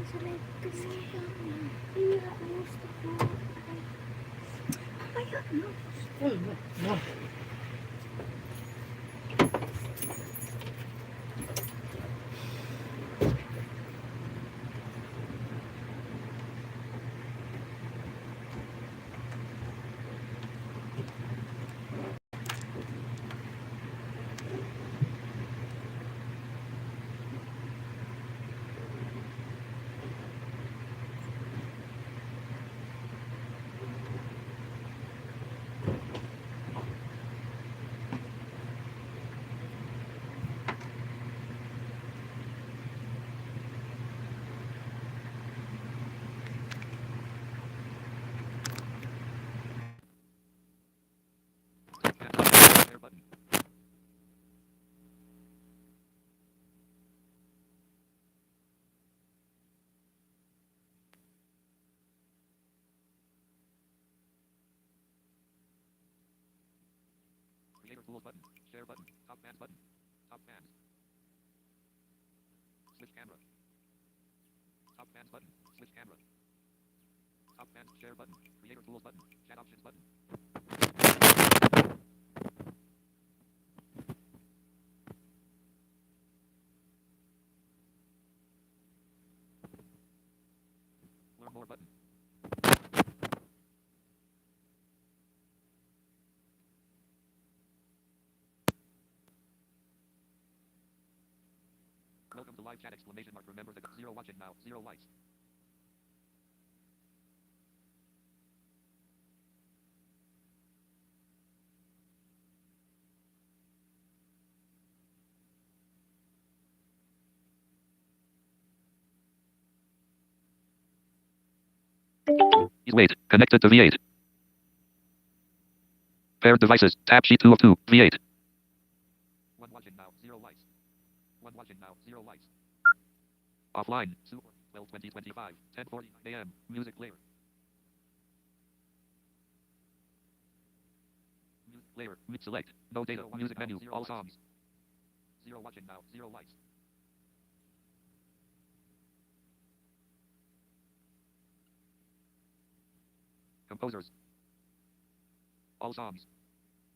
sa live kasi hindi ako gusto ko. Mamaya na. No. Share button. Creator tools button. Share button. Top fans button. Top fans. Switch camera. Top fans button. Switch camera. Top fans share button. Creator tools button. Chat options button. Learn more button. Welcome to live chat exclamation mark. Remember the zero watching now. Zero likes. Wait. Connected to V8. Paired devices. Tab sheet 2 of 2. V8. One watching now. Zero likes. One watching now. Zero likes. Offline. Super. 12 2025. 10:40 a.m. Music player. Music player. Select. No data. Music menu. All songs. Zero watching now. Zero likes. Composers. All songs.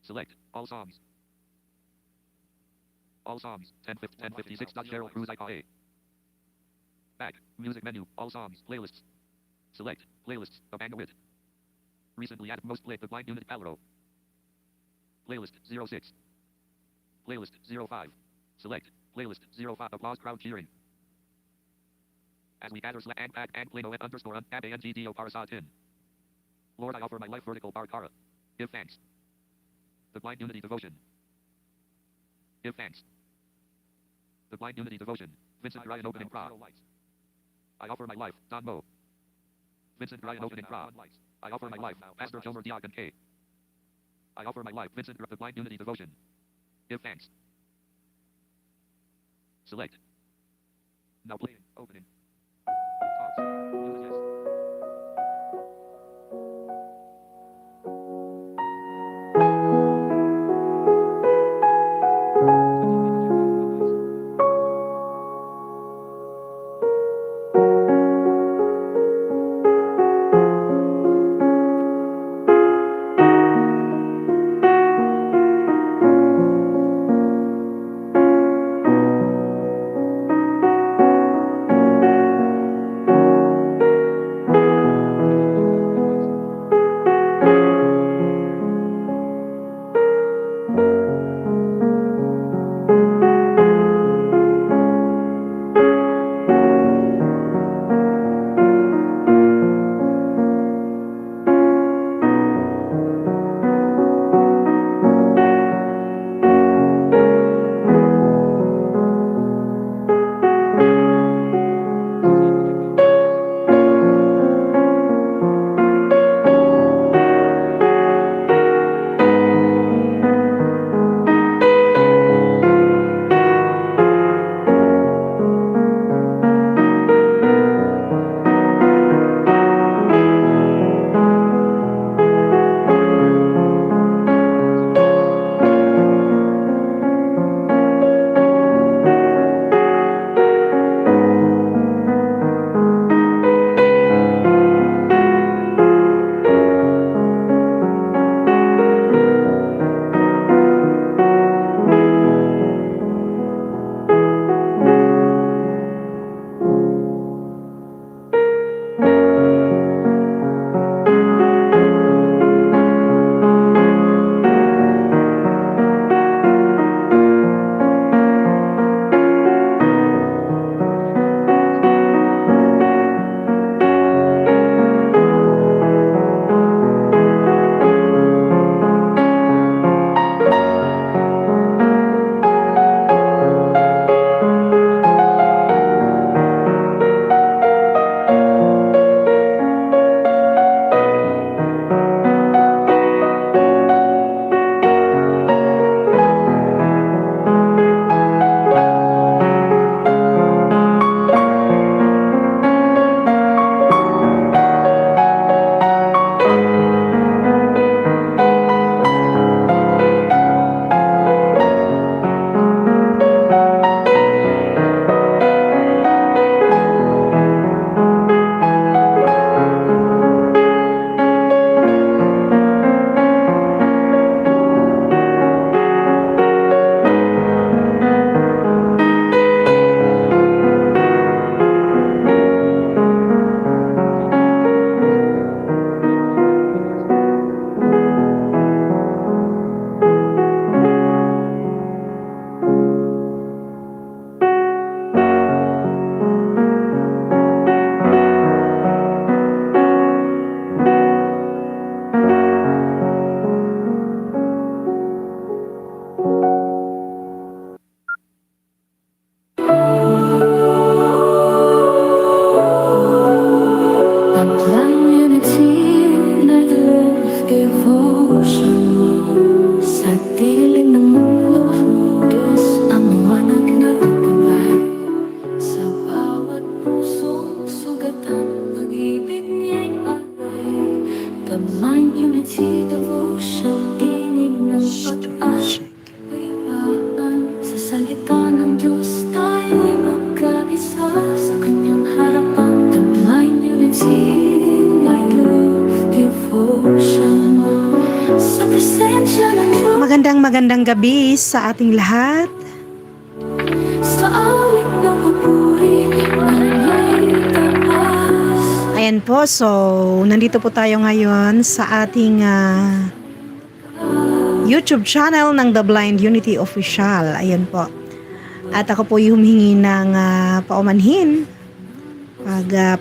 Select. All songs. All songs. 1056. Cheryl Cruz IKA. Back. Music menu. All songs. Playlists. Select. Playlists. Abandoned. Recently added most played. The blind unit Palero. Playlist 06. Playlist 05. Select. Playlist 05. Applause crowd cheering. As we gather and Plano underscore tab ANGDO Parasatin. Lord, I offer my life vertical bar Kara. Give thanks. The blind unity devotion. Give thanks. The blind unity devotion. Vincent Ryan opening pra. I offer my life. Don Mo. Vincent Ryan opening pra. I offer my life. Pastor Jomer Diagon K. I offer my life. Vincent the blind unity devotion. Give thanks. Select. Now playing. Opening. Pause. Music yes. magandang gabi sa ating lahat. Sa awit ng papuri, mananay taas. Ayan po, so nandito po tayo ngayon sa ating YouTube channel ng The Blind Unity Official. Ayan po. At ako po yung humingi ng paumanhin.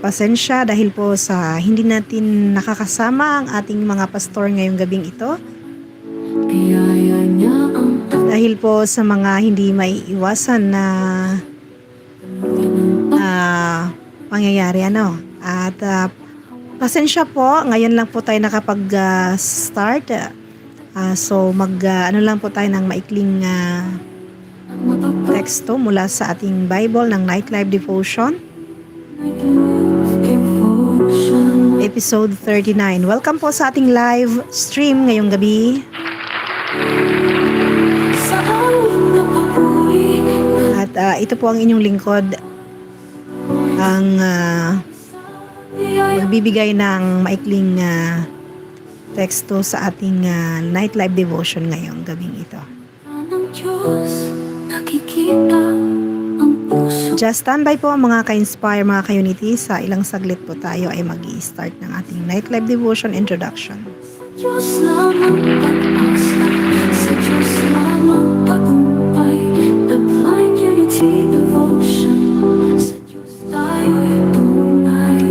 Pasensya dahil po sa hindi natin nakakasama ang ating mga pastor ngayong gabing ito. Biyaya niya ang Dahil po sa mga hindi maiiwasan na pangyayari ano. At pasensya po, ngayon lang po tayo nakapag-start. So ano lang po tayo ng maikling teksto mula sa ating Bible ng Night Live Devotion. devotion. Episode 39. Welcome po sa ating live stream ngayong gabi. Sa awit ng papuri, At ito po ang inyong lingkod, ang biyaya magbibigay ng maikling teksto sa ating Night Live Devotion ngayong gabing ito. ng Diyos, nakikita ang puso. Just standby po mga ka-inspire, mga ka-unity. Sa ilang saglit po tayo ay mag-i-start ng ating Night Live Devotion introduction. Diyos lamang pag-asa, sa Diyos lamang tagumpay. The Blind Unity Devotion, sa Diyos tayo'y tunay.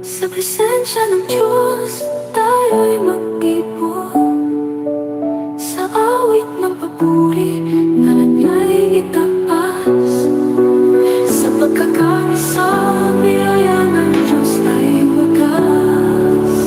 Sa presensya ng Diyos, tayo'y mag-ibon. Sa awit ng papuri, ngalan niya'y itaas. Sa pagkakarisa, biyaya ng Diyos ay wagas.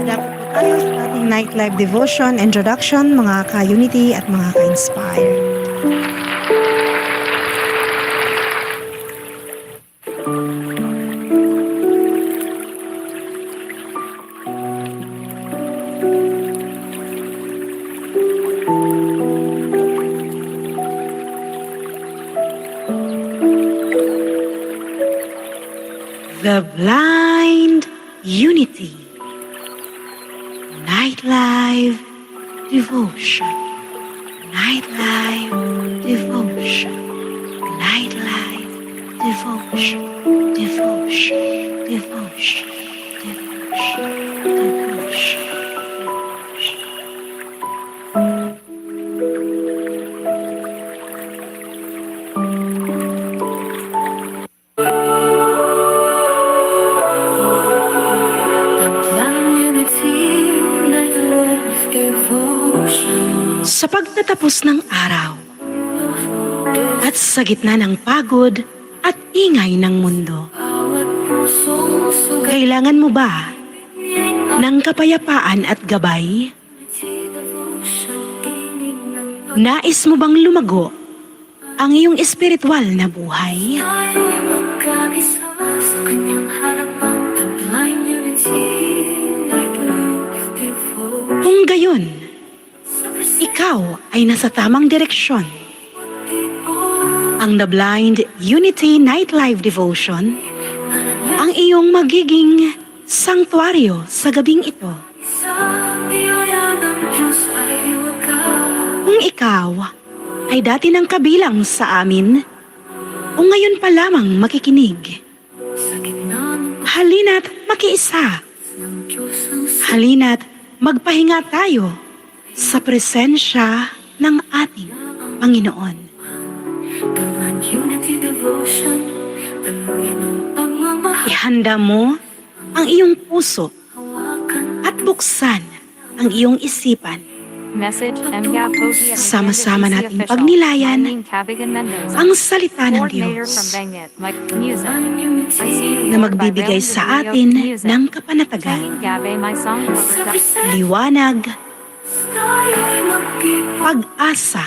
Dapat po tayo sa ating Night Live Devotion introduction, mga ka-unity at mga ka-inspire. The Blind Unity Night Live Devotion. Night Live Devotion. Night Live Devotion. Devotion. Devotion. Devotion. Devotion. Sa pagtatapos ng araw at sa gitna ng pagod at ingay ng mundo, kailangan mo ba ng kapayapaan at gabay? Nais mo bang lumago ang iyong espiritual na buhay? Kung gayon, ikaw ay nasa tamang direksyon. Ang The Blind Unity Night Live Devotion ang iyong magiging sanktuaryo sa gabing ito. Kung ikaw ay dati ng kabilang sa amin o ngayon pa lamang makikinig, halina't makiisa. Halina't magpahinga tayo sa presensya ng ating Panginoon. The Blind Unity Devotion, the ihanda mo ang iyong puso at buksan ang iyong isipan. Message MGAP Pogi at Sama-sama Maganda nating GC official. pagnilayan My name Cabigan Mendoza. ang salita ng Coordinator from Diyos Benguet, Music. I see you na Lord by magbibigay Raymond sa Delio atin Music. ng kapanatagan, Singing Gabe, my song covered by liwanag, Tayo'y magkita pag-asa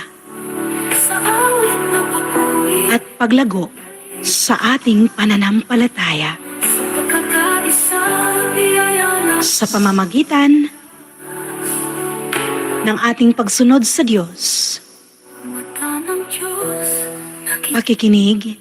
sa awit na pag-uwi. at paglago sa ating pananampalataya Sa pagkakaisa, biyaya na sa pamamagitan ng ating pagsunod sa Diyos, mata ng Diyos. Nakikita pakikinig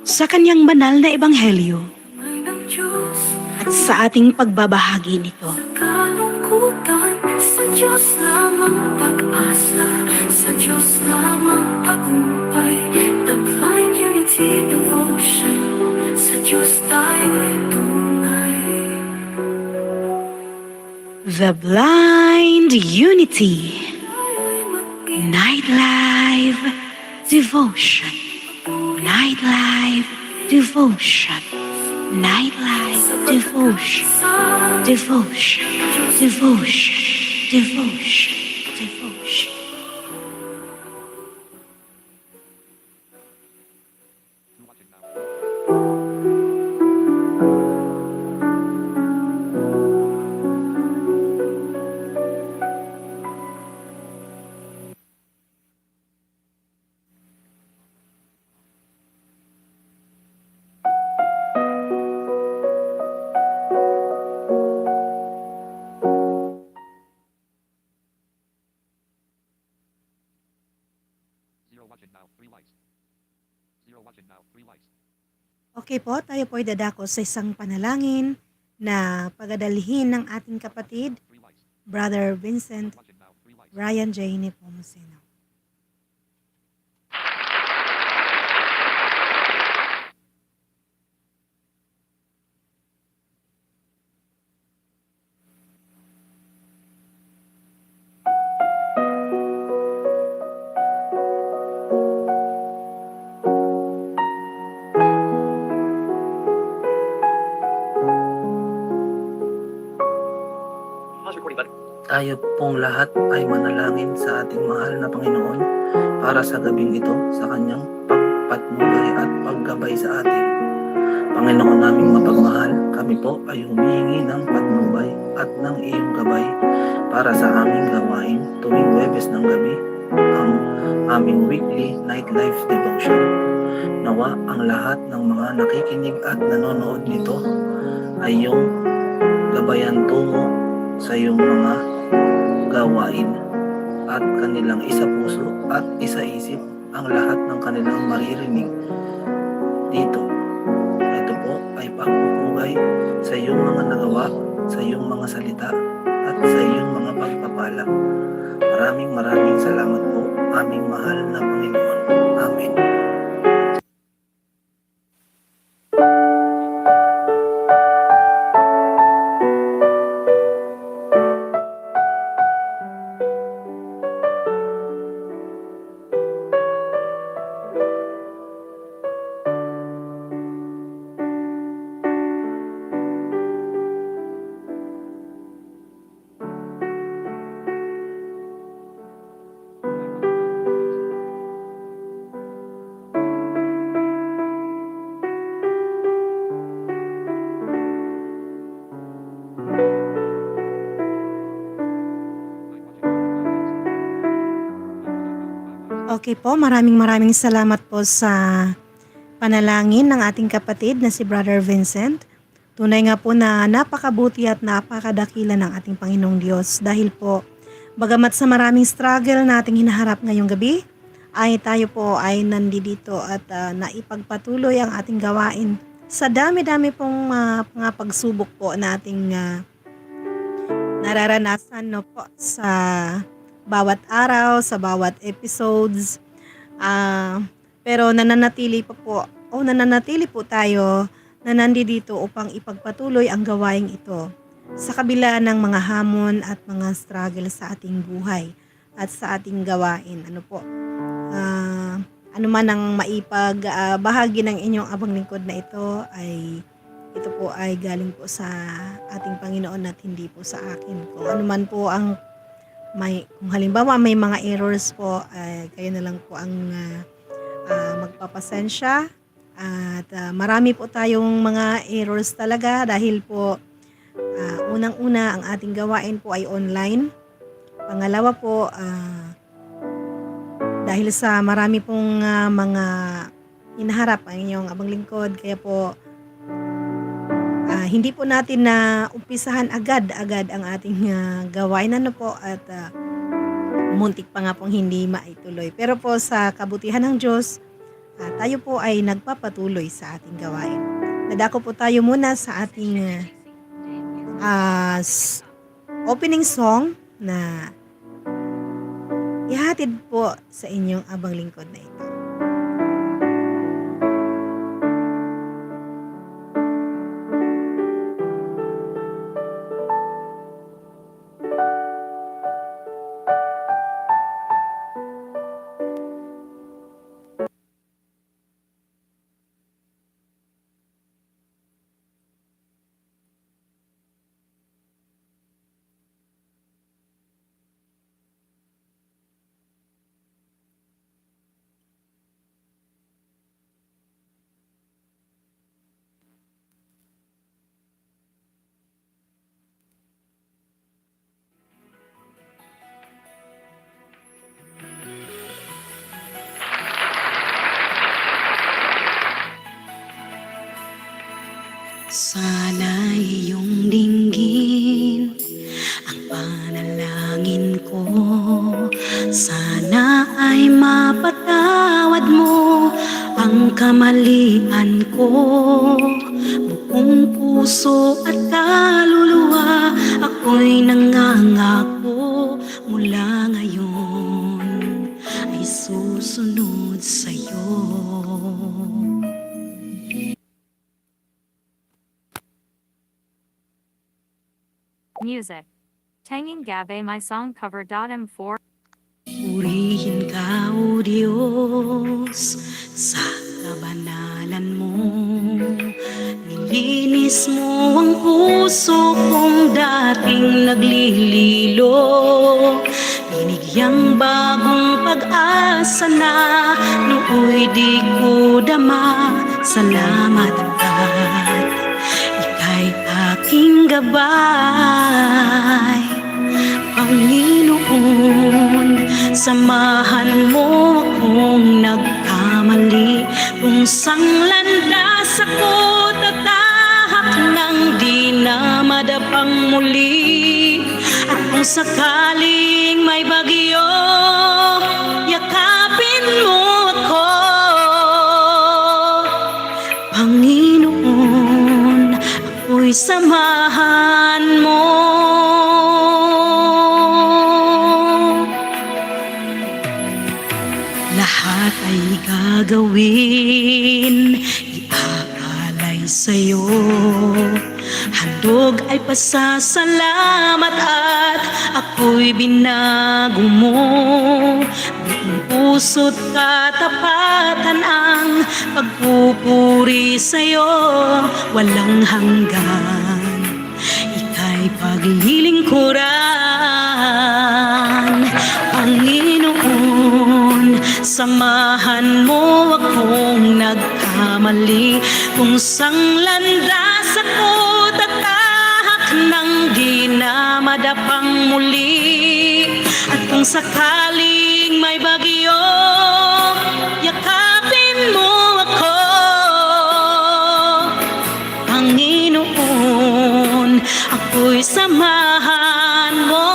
sa Kanyang banal na Ebanghelyo ng Diyos. at sa ating pagbabahagi nito. Kalungkutan, sa Diyos lamang pag-asa, sa Diyos lamang tagumpay. The blind unity devotion, sa Diyos tayo'y tunay. The Blind Unity Tayo'y magkita Nightlife Devotion. Nightlife Devotion. Nightlife Devotion. Devotion. Devotion. Devotion. Devotion. You're watching now. Zero watching now. 3 likes. Zero watching now. 3 likes. Okay po, tayo po ay dadako sa isang panalangin na pagadalhin ng ating kapatid, 3 likes. Brother Vincent Watching now. 3 likes. Ryan J. Nepomuceno. Pause recording button. Tayo pong lahat ay manalangin sa ating mahal na Panginoon para sa gabing ito sa kanyang pagpatnubay at paggabay sa atin. Panginoon naming mapagmahal, kami po ay humihingi ng patnubay at ng iyong gabay para sa aming gawain tuwing Huwebes ng gabi, ang aming weekly nightlife devotion. Nawa ang lahat ng mga nakikinig at nanonood nito ay iyong gabayan tungo sa iyong mga gawain at kanilang isa puso at isa isip ang lahat ng kanilang maririnig dito. Ito po ay pagpupugay sa iyong mga nagawa, sa iyong mga salita at sa iyong mga pagpapala. Maraming salamat po, aming mahal na Panginoon. Amen. Okay po, maraming salamat po sa panalangin ng ating kapatid na si Brother Vincent. Tunay nga po na napakabuti at napakadakila ng ating Panginoong Diyos dahil po bagamat sa maraming struggle na ating hinaharap ngayong gabi, ay tayo po ay nandito at naipagpatuloy ang ating gawain sa dami-dami pong mga pagsubok po na ating nararanasan no po sa bawat araw, sa bawat episodes. Pero nananatili po tayo na nandito upang ipagpatuloy ang gawaing ito sa kabila ng mga hamon at mga struggle sa ating buhay at sa ating gawain. Ano man ang maipag bahagi ng inyong abang lingkod na ito ay ito po ay galing po sa ating Panginoon at hindi po sa akin. Kung ano man po ang kung halimbawa may mga errors po, kayo na lang po ang magpapasensya. At marami po tayong mga errors talaga dahil po unang-una ang ating gawain po ay online. Pangalawa po, dahil sa marami pong mga hinaharap ang inyong abang lingkod, kaya po hindi po natin na umpisahan agad-agad ang ating gawain po at muntik pa nga pong hindi maituloy. Pero po sa kabutihan ng Diyos, tayo po ay nagpapatuloy sa ating gawain. Nadako po tayo muna sa ating opening song na ihatid po sa inyong abang lingkod na ito. Sana iyong dinggin ang panalangin ko. Sana ay mapatawad mo ang kamalian ko. Buong puso at kaluluwa ako'y nangangako mula ngayon ay susunod sa'yo. Music. Tanging Gabe My Song Cover. M4. Purihin ka, O Diyos, sa kabanalan mo. Nilinis mo ang puso kong dating naglililo. Binigyang bagong pag-asa na nooy di ko dama. Salamat at ika'y aking gabay. Panginoon, samahan mo akong nagkamali. Kung sanglandas ako, tatahak nang di na madapang muli. At kung sakaling may bagyo, yakapin mo ako. Panginoon, ako'y samahan mo. Lahat ay gagawin, iaalay sa'yo. Handog ay pasasalamat at ako'y binago mo. Buong puso't katapatan ang pagpupuri sa'yo. Walang hanggan, ika'y paglilingkuran. Panginoon, samahan mo akong nagkamali. Kung sanglandas ako, tatahak nang di na madapang muli. At kung sakaling may bagyo, yakapin mo ako. Panginoon, ako'y samahan mo.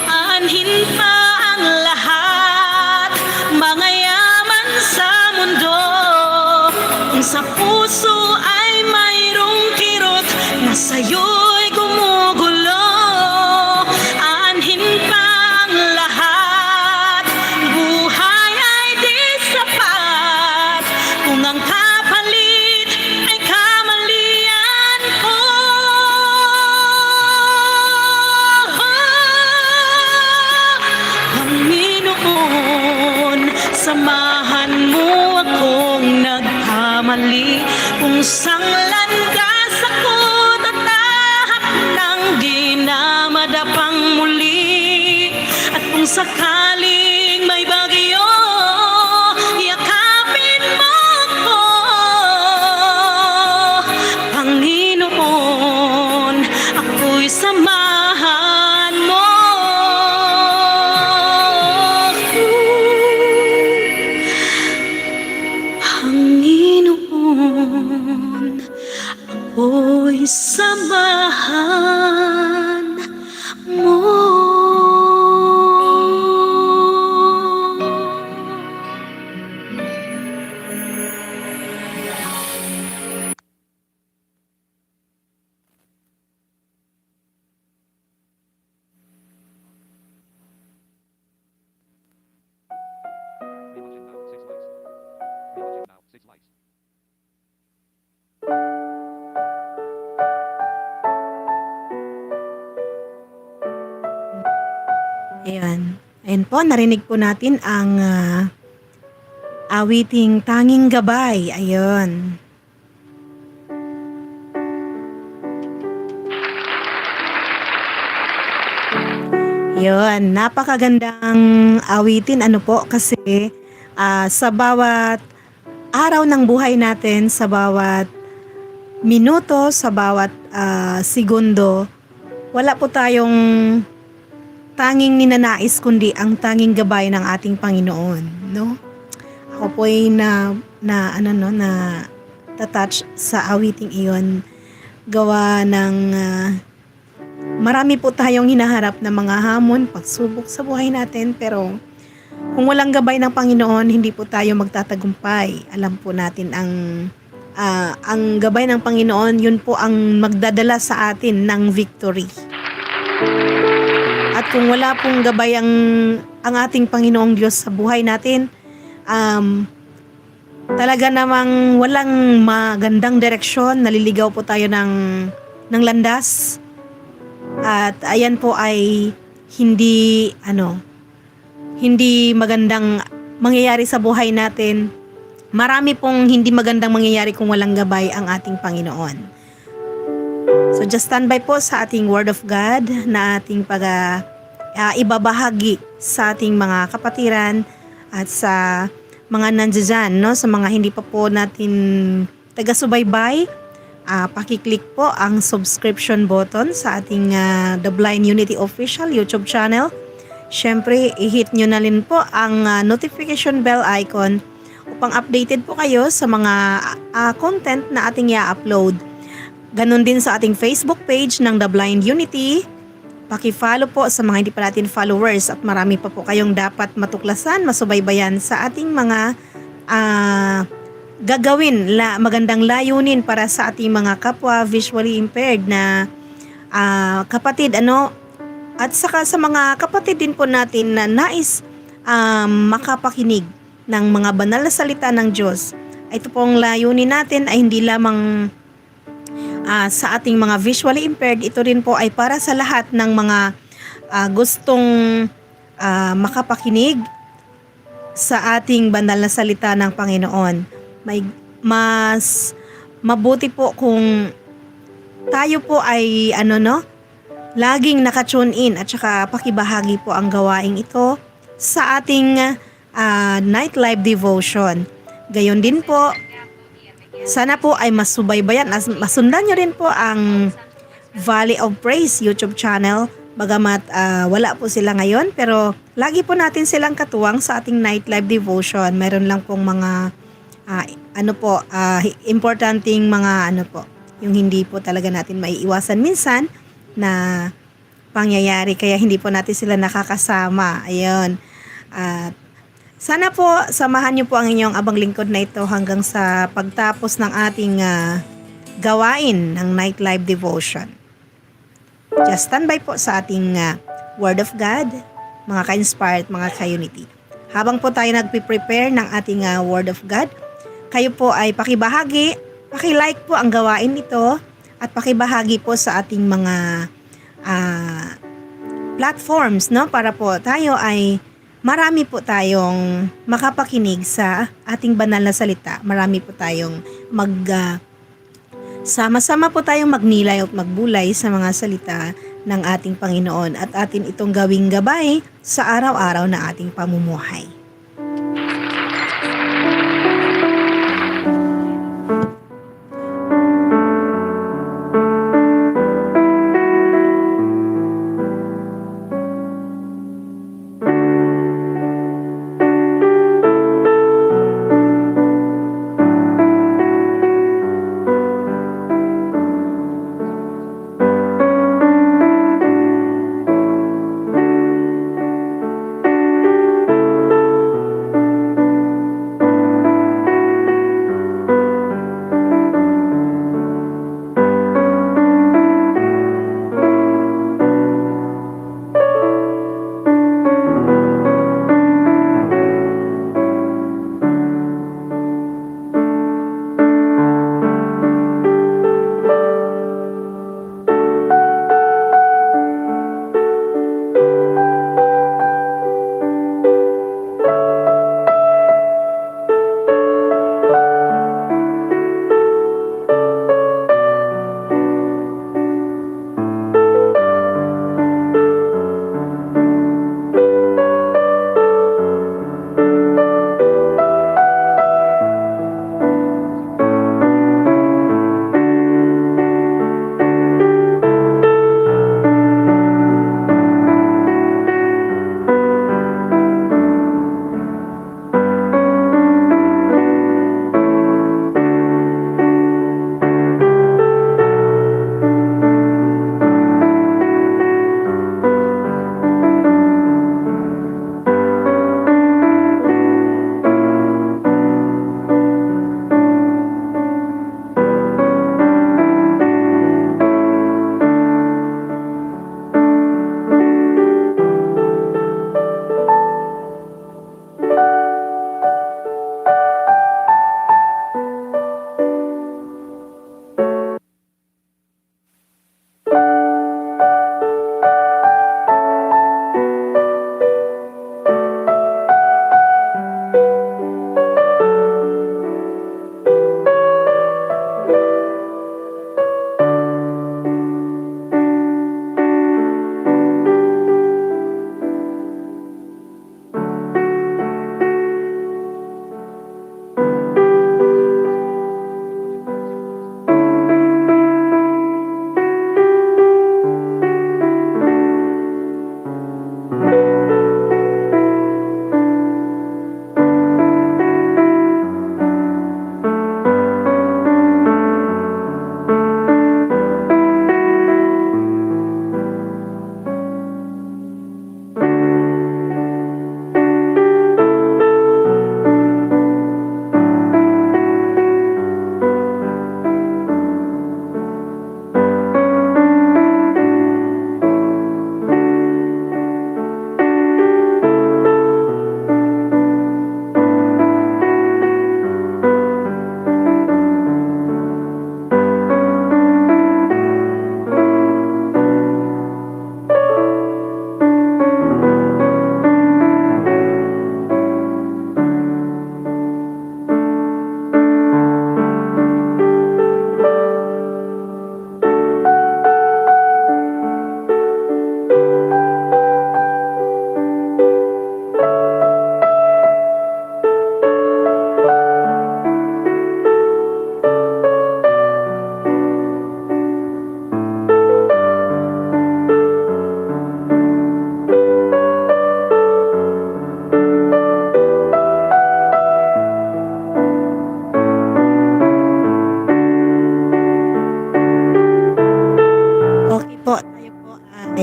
Aanhin pa ang lahat, mga yaman sa mundo. Kung sa puso ay mayroong kirot na sa'yo'y gumugulo. Aanhin pa ang lahat, buhay ay di sapat. Kung ang kapalit ay kamalian ko. Panginoon, samahan mo akong nagkamali. kusang landas ako tatahak ng di na madapang muli. At kung sakaling may bagyo, yakapin mo ko, Panginoon, ako'y samahan mo. Panginoon, ako'y samahan mo. Rewatching now, 6 likes. Rewatching now, 6 likes. Ayan. Ayan po, narinig po natin ang awiting Tanging Gabay. Ayun. Yun, napakagandang awitin. Ano po, kasi sa bawat araw ng buhay natin, sa bawat minuto, sa bawat segundo, wala po tayong tanging ninanais kundi ang tanging gabay ng ating Panginoon, no? Ako po ay na touch sa awiting iyon, gawa ng marami po tayong hinaharap na mga hamon, pagsubok sa buhay natin, pero kung walang gabay ng Panginoon, hindi po tayo magtatagumpay. Alam po natin ang gabay ng Panginoon, yun po ang magdadala sa atin ng victory. At kung wala pong gabay ang ating Panginoong Diyos sa buhay natin, talaga namang walang magandang direksyon, naliligaw po tayo ng landas. At ayan po ay hindi magandang mangyayari sa buhay natin. Marami pong hindi magandang mangyayari kung walang gabay ang ating Panginoon. So just stand by po sa ating Word of God na ating ibabahagi sa ating mga kapatiran at sa mga nandiyan, no? Sa mga hindi pa po natin taga-subaybay, pakiclick po ang subscription button sa ating The Blind Unity Official YouTube channel. Syempre, i-hit nyo na rin po ang notification bell icon upang updated po kayo sa mga content na ating i-upload. Ganon din sa ating Facebook page ng The Blind Unity. Paki-follow po sa mga hindi pa natin followers at marami pa po kayong dapat matuklasan, masubaybayan sa ating mga gagawin, magandang layunin para sa ating mga kapwa visually impaired na kapatid, at saka sa mga kapatid din po natin na nais makapakinig ng mga banal na salita ng Diyos. Ito pong layunin natin ay hindi lamang sa ating mga visually impaired, ito rin po ay para sa lahat ng mga gustong makapakinig sa ating banal na salita ng Panginoon. Mas mabuti po kung tayo po ay laging naka-tune in at saka pakibahagi po ang gawaing ito sa ating night live devotion. Gayon din po, sana po ay masubaybayan, masundan nyo rin po ang Valley of Praise YouTube channel. Bagamat wala po sila ngayon, pero lagi po natin silang katuwang sa ating night live devotion. Meron lang pong mga importanteng mga yung hindi po talaga natin maiiwasan minsan na pangyayari, kaya hindi po natin sila nakakasama. Ayun. At sana po samahan niyo po ang inyong abang lingkod na ito hanggang sa pagtapos ng ating gawain ng night live devotion. Just stand by po sa ating Word of God, mga ka-inspired, mga ka-unity. Habang po tayo nagpe-prepare ng ating Word of God, kayo po ay pakibahagi, pakilike po ang gawain nito at pakibahagi po sa ating mga platforms, no? Para po tayo ay marami po tayong makapakinig sa ating banal na salita. Marami po tayong Sama-sama po tayong magnilay at magbulay sa mga salita ng ating Panginoon at atin itong gawing gabay sa araw-araw na ating pamumuhay.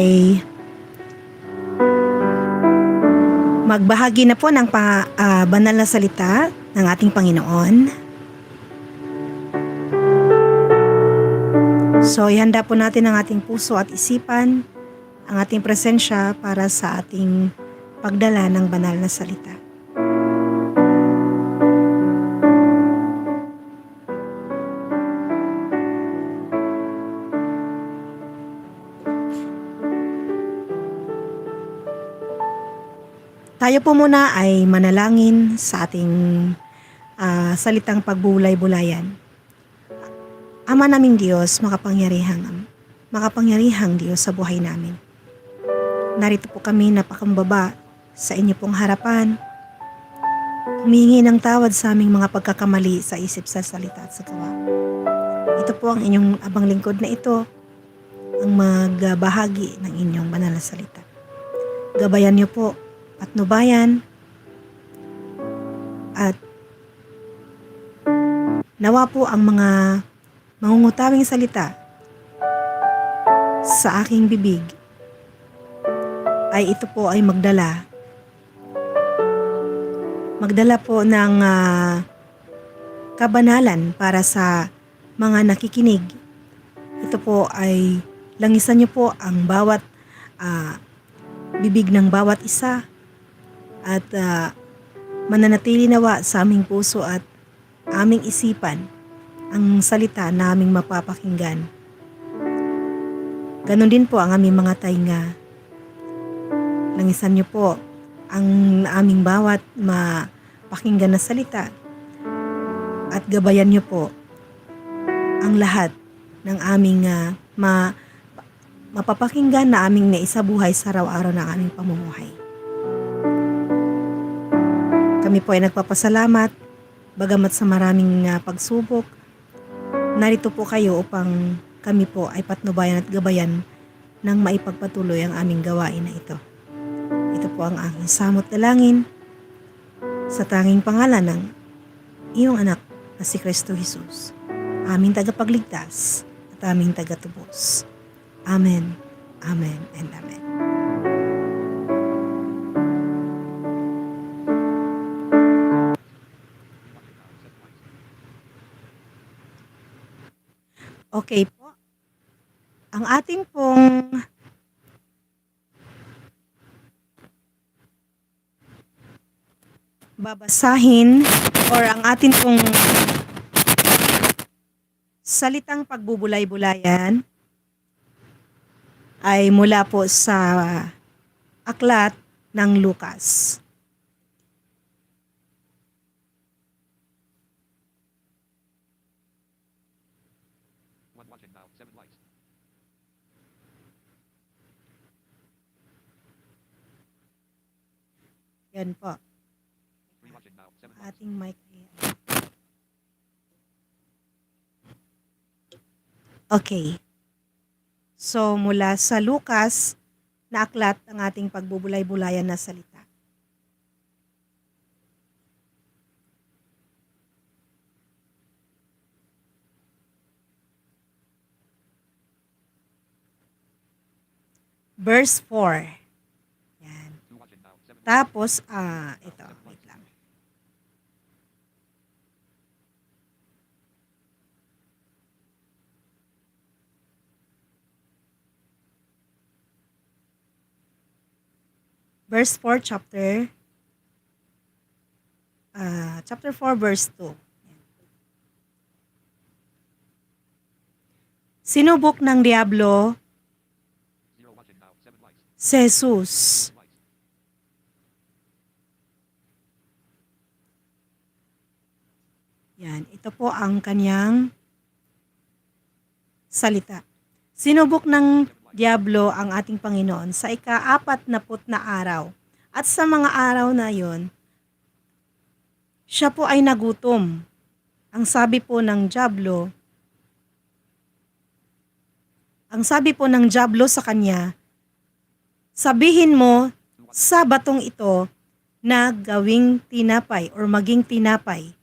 ay magbahagi na po ng banal na salita ng ating Panginoon. So, ihanda po natin ang ating puso at isipan, ang ating presensya para sa ating pagdala ng banal na salita. Tayo po muna ay manalangin sa ating salitang pagbulay-bulayan. Ama naming Diyos, makapangyarihang Diyos sa buhay namin. Narito po kami napakambaba sa inyo pong harapan. Humingi ng tawad sa aming mga pagkakamali sa isip, sa salita at sa gawa. Ito po ang inyong abang lingkod na ito, ang magbahagi ng inyong banal na salita. Gabayan niyo po, patnubayan, at nawa po ang mga mangungutawing salita sa aking bibig ay ito po ay magdala po ng kabanalan para sa mga nakikinig. Ito po ay langisan niyo po ang bawat bibig ng bawat isa at mananatili nawa sa aming puso at aming isipan ang salita na aming mapapakinggan. Ganon din po ang aming mga tainga. Langisan niyo po ang aming bawat mapakinggan na salita at gabayan niyo po ang lahat ng aming mapapakinggan na aming naisabuhay sa araw-araw ng aming pamumuhay. Kami po ay nagpapasalamat, bagamat sa maraming pagsubok, narito po kayo upang kami po ay patnubayan at gabayan ng maipagpatuloy ang aming gawain na ito. Ito po ang aking samot dalangin sa tanging pangalan ng iyong anak na si Kristo Jesus, aming tagapagligtas at aming tagatubos. Amen, amen, and amen. Okay po. Ang ating pong babasahin or ang ating pong salitang pagbubulay-bulayan ay mula po sa aklat ng Lucas. One watching now. 7 likes. Yan po. 3 watching now. 7 likes. Ating mic. Okay. So, mula sa Lucas na aklat ang ating pagbubulay-bulayan na salita. Verse 4. Yan. 2 watching now. 7 Tapos, ito, wait lang. Verse 4, chapter 4, verse 2. Sinubok ng Diablo 0 watching now. 7 likes. si Jesus. 7 likes. Yan, ito po ang kanyang salita. Sinubok ng Diablo ang ating Panginoon sa ika-40 na araw. At sa mga araw na yon, siya po ay nagutom. Ang sabi po ng Diablo sa kanya, sabihin mo sa batong ito na gawing tinapay or maging tinapay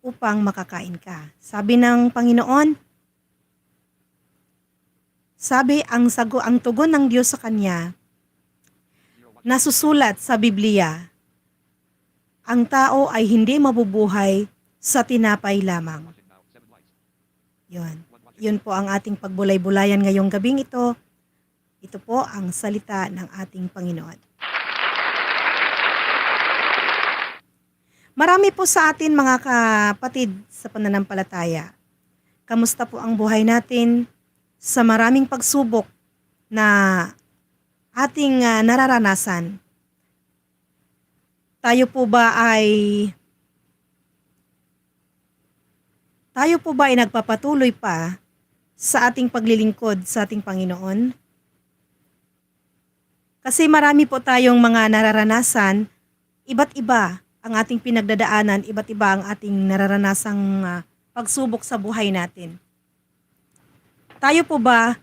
upang makakain ka. Sabi ng Panginoon, ang tugon ng Diyos sa kanya, nasusulat sa Biblia, ang tao ay hindi mabubuhay sa tinapay lamang. Watching now. 7 likes. Yun. Yun po ang ating pagbulay-bulayan ngayong gabing ito. Ito po ang salita ng ating Panginoon. Marami po sa atin mga kapatid sa pananampalataya. Kamusta po ang buhay natin sa maraming pagsubok na ating nararanasan? tayo po ba ay nagpapatuloy pa sa ating paglilingkod sa ating Panginoon? Kasi marami po tayong mga nararanasan, iba't iba ang ating pinagdadaanan, iba't iba ang ating nararanasang pagsubok sa buhay natin. Tayo po ba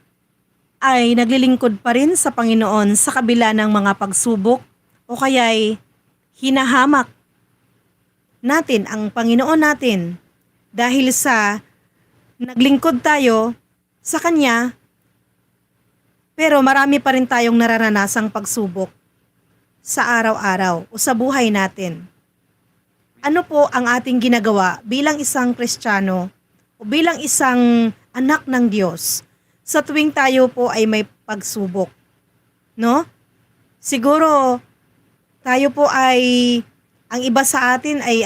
ay naglilingkod pa rin sa Panginoon sa kabila ng mga pagsubok o kaya'y hinahamak natin ang Panginoon natin dahil sa naglingkod tayo sa Kanya, pero marami pa rin tayong nararanasang pagsubok sa araw-araw o sa buhay natin. Ano po ang ating ginagawa bilang isang Kristiyano o bilang isang anak ng Diyos sa tuwing tayo po ay may pagsubok? No? Siguro tayo po ay, ang iba sa atin ay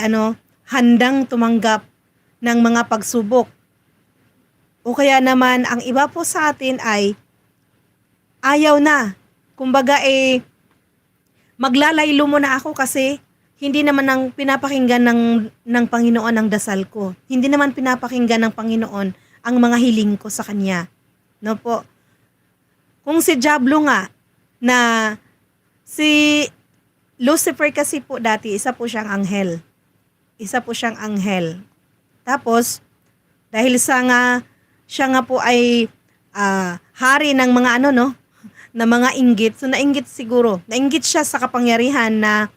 handang tumanggap ng mga pagsubok. O kaya naman ang iba po sa atin ay ayaw na. Kumbaga maglalaylo muna ako kasi hindi naman pinapakinggan ng Panginoon ang dasal ko. Hindi naman pinapakinggan ng Panginoon ang mga hiling ko sa Kanya. No po? Kung si Diablo nga, na si Lucifer kasi po dati, isa po siyang anghel. Isa po siyang anghel. Tapos, dahil siya nga po ay hari ng mga na mga inggit. So nainggit siguro. Nainggit siya sa kapangyarihan na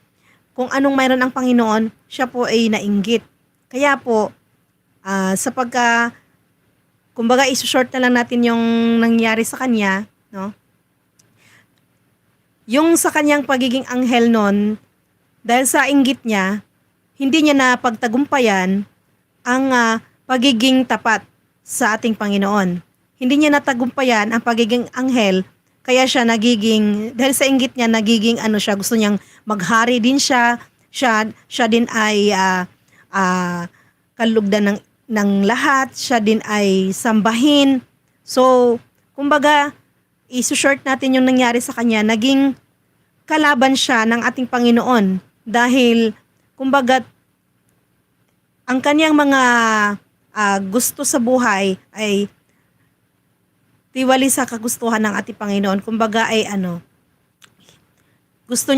kung anong mayroon ang Panginoon, siya po ay nainggit. Kaya po, kumbaga isu-short na lang natin yung nangyari sa kanya, no? Yung sa kanyang pagiging anghel nun, dahil sa inggit niya, hindi niya napagtagumpayan ang pagiging tapat sa ating Panginoon. Hindi niya natagumpayan ang pagiging anghel, kaya siya dahil sa inggit niya, gusto niyang maghari din siya. Siya din ay kalugdan ng lahat. Siya din ay sambahin. So, kumbaga, isu-short natin yung nangyari sa kanya. Naging kalaban siya ng ating Panginoon. Dahil, kumbaga, ang kanyang mga gusto sa buhay ay tiwali sa kagustuhan ng ating Panginoon. Kumbaga ay gusto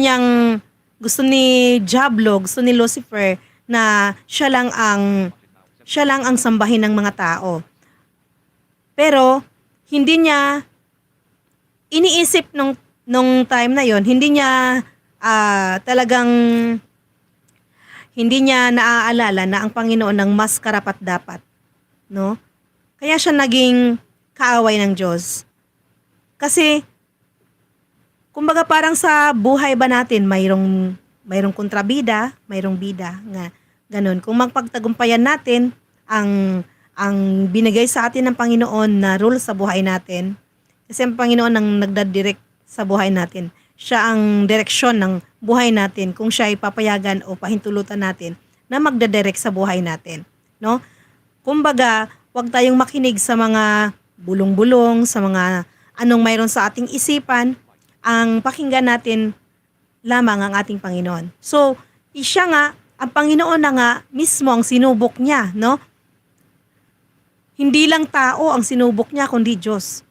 ni Diablo, gusto ni Lucifer na siya lang ang sambahin ng mga tao. Pero hindi niya iniisip nung time na yon, hindi niya hindi niya naaalala na ang Panginoon ang mas karapat-dapat, no? Kaya siya naging kaaway ng Diyos. Kasi, kumbaga parang sa buhay ba natin, mayroong kontrabida, mayroong bida, nga ganun. Kung magpagtagumpayan natin ang binigay sa atin ng Panginoon na rule sa buhay natin, kasi ang Panginoon ang nagdadirect sa buhay natin. Siya ang direksyon ng buhay natin kung siya ay papayagan o pahintulutan natin na magdadirect sa buhay natin. No? Kumbaga, huwag tayong makinig sa mga bulong-bulong, sa mga anong mayroon sa ating isipan, ang pakinggan natin lamang ang ating Panginoon. So, siya nga, ang Panginoon na nga mismo ang sinubok niya, no? Hindi lang tao ang sinubok niya, kundi Diyos.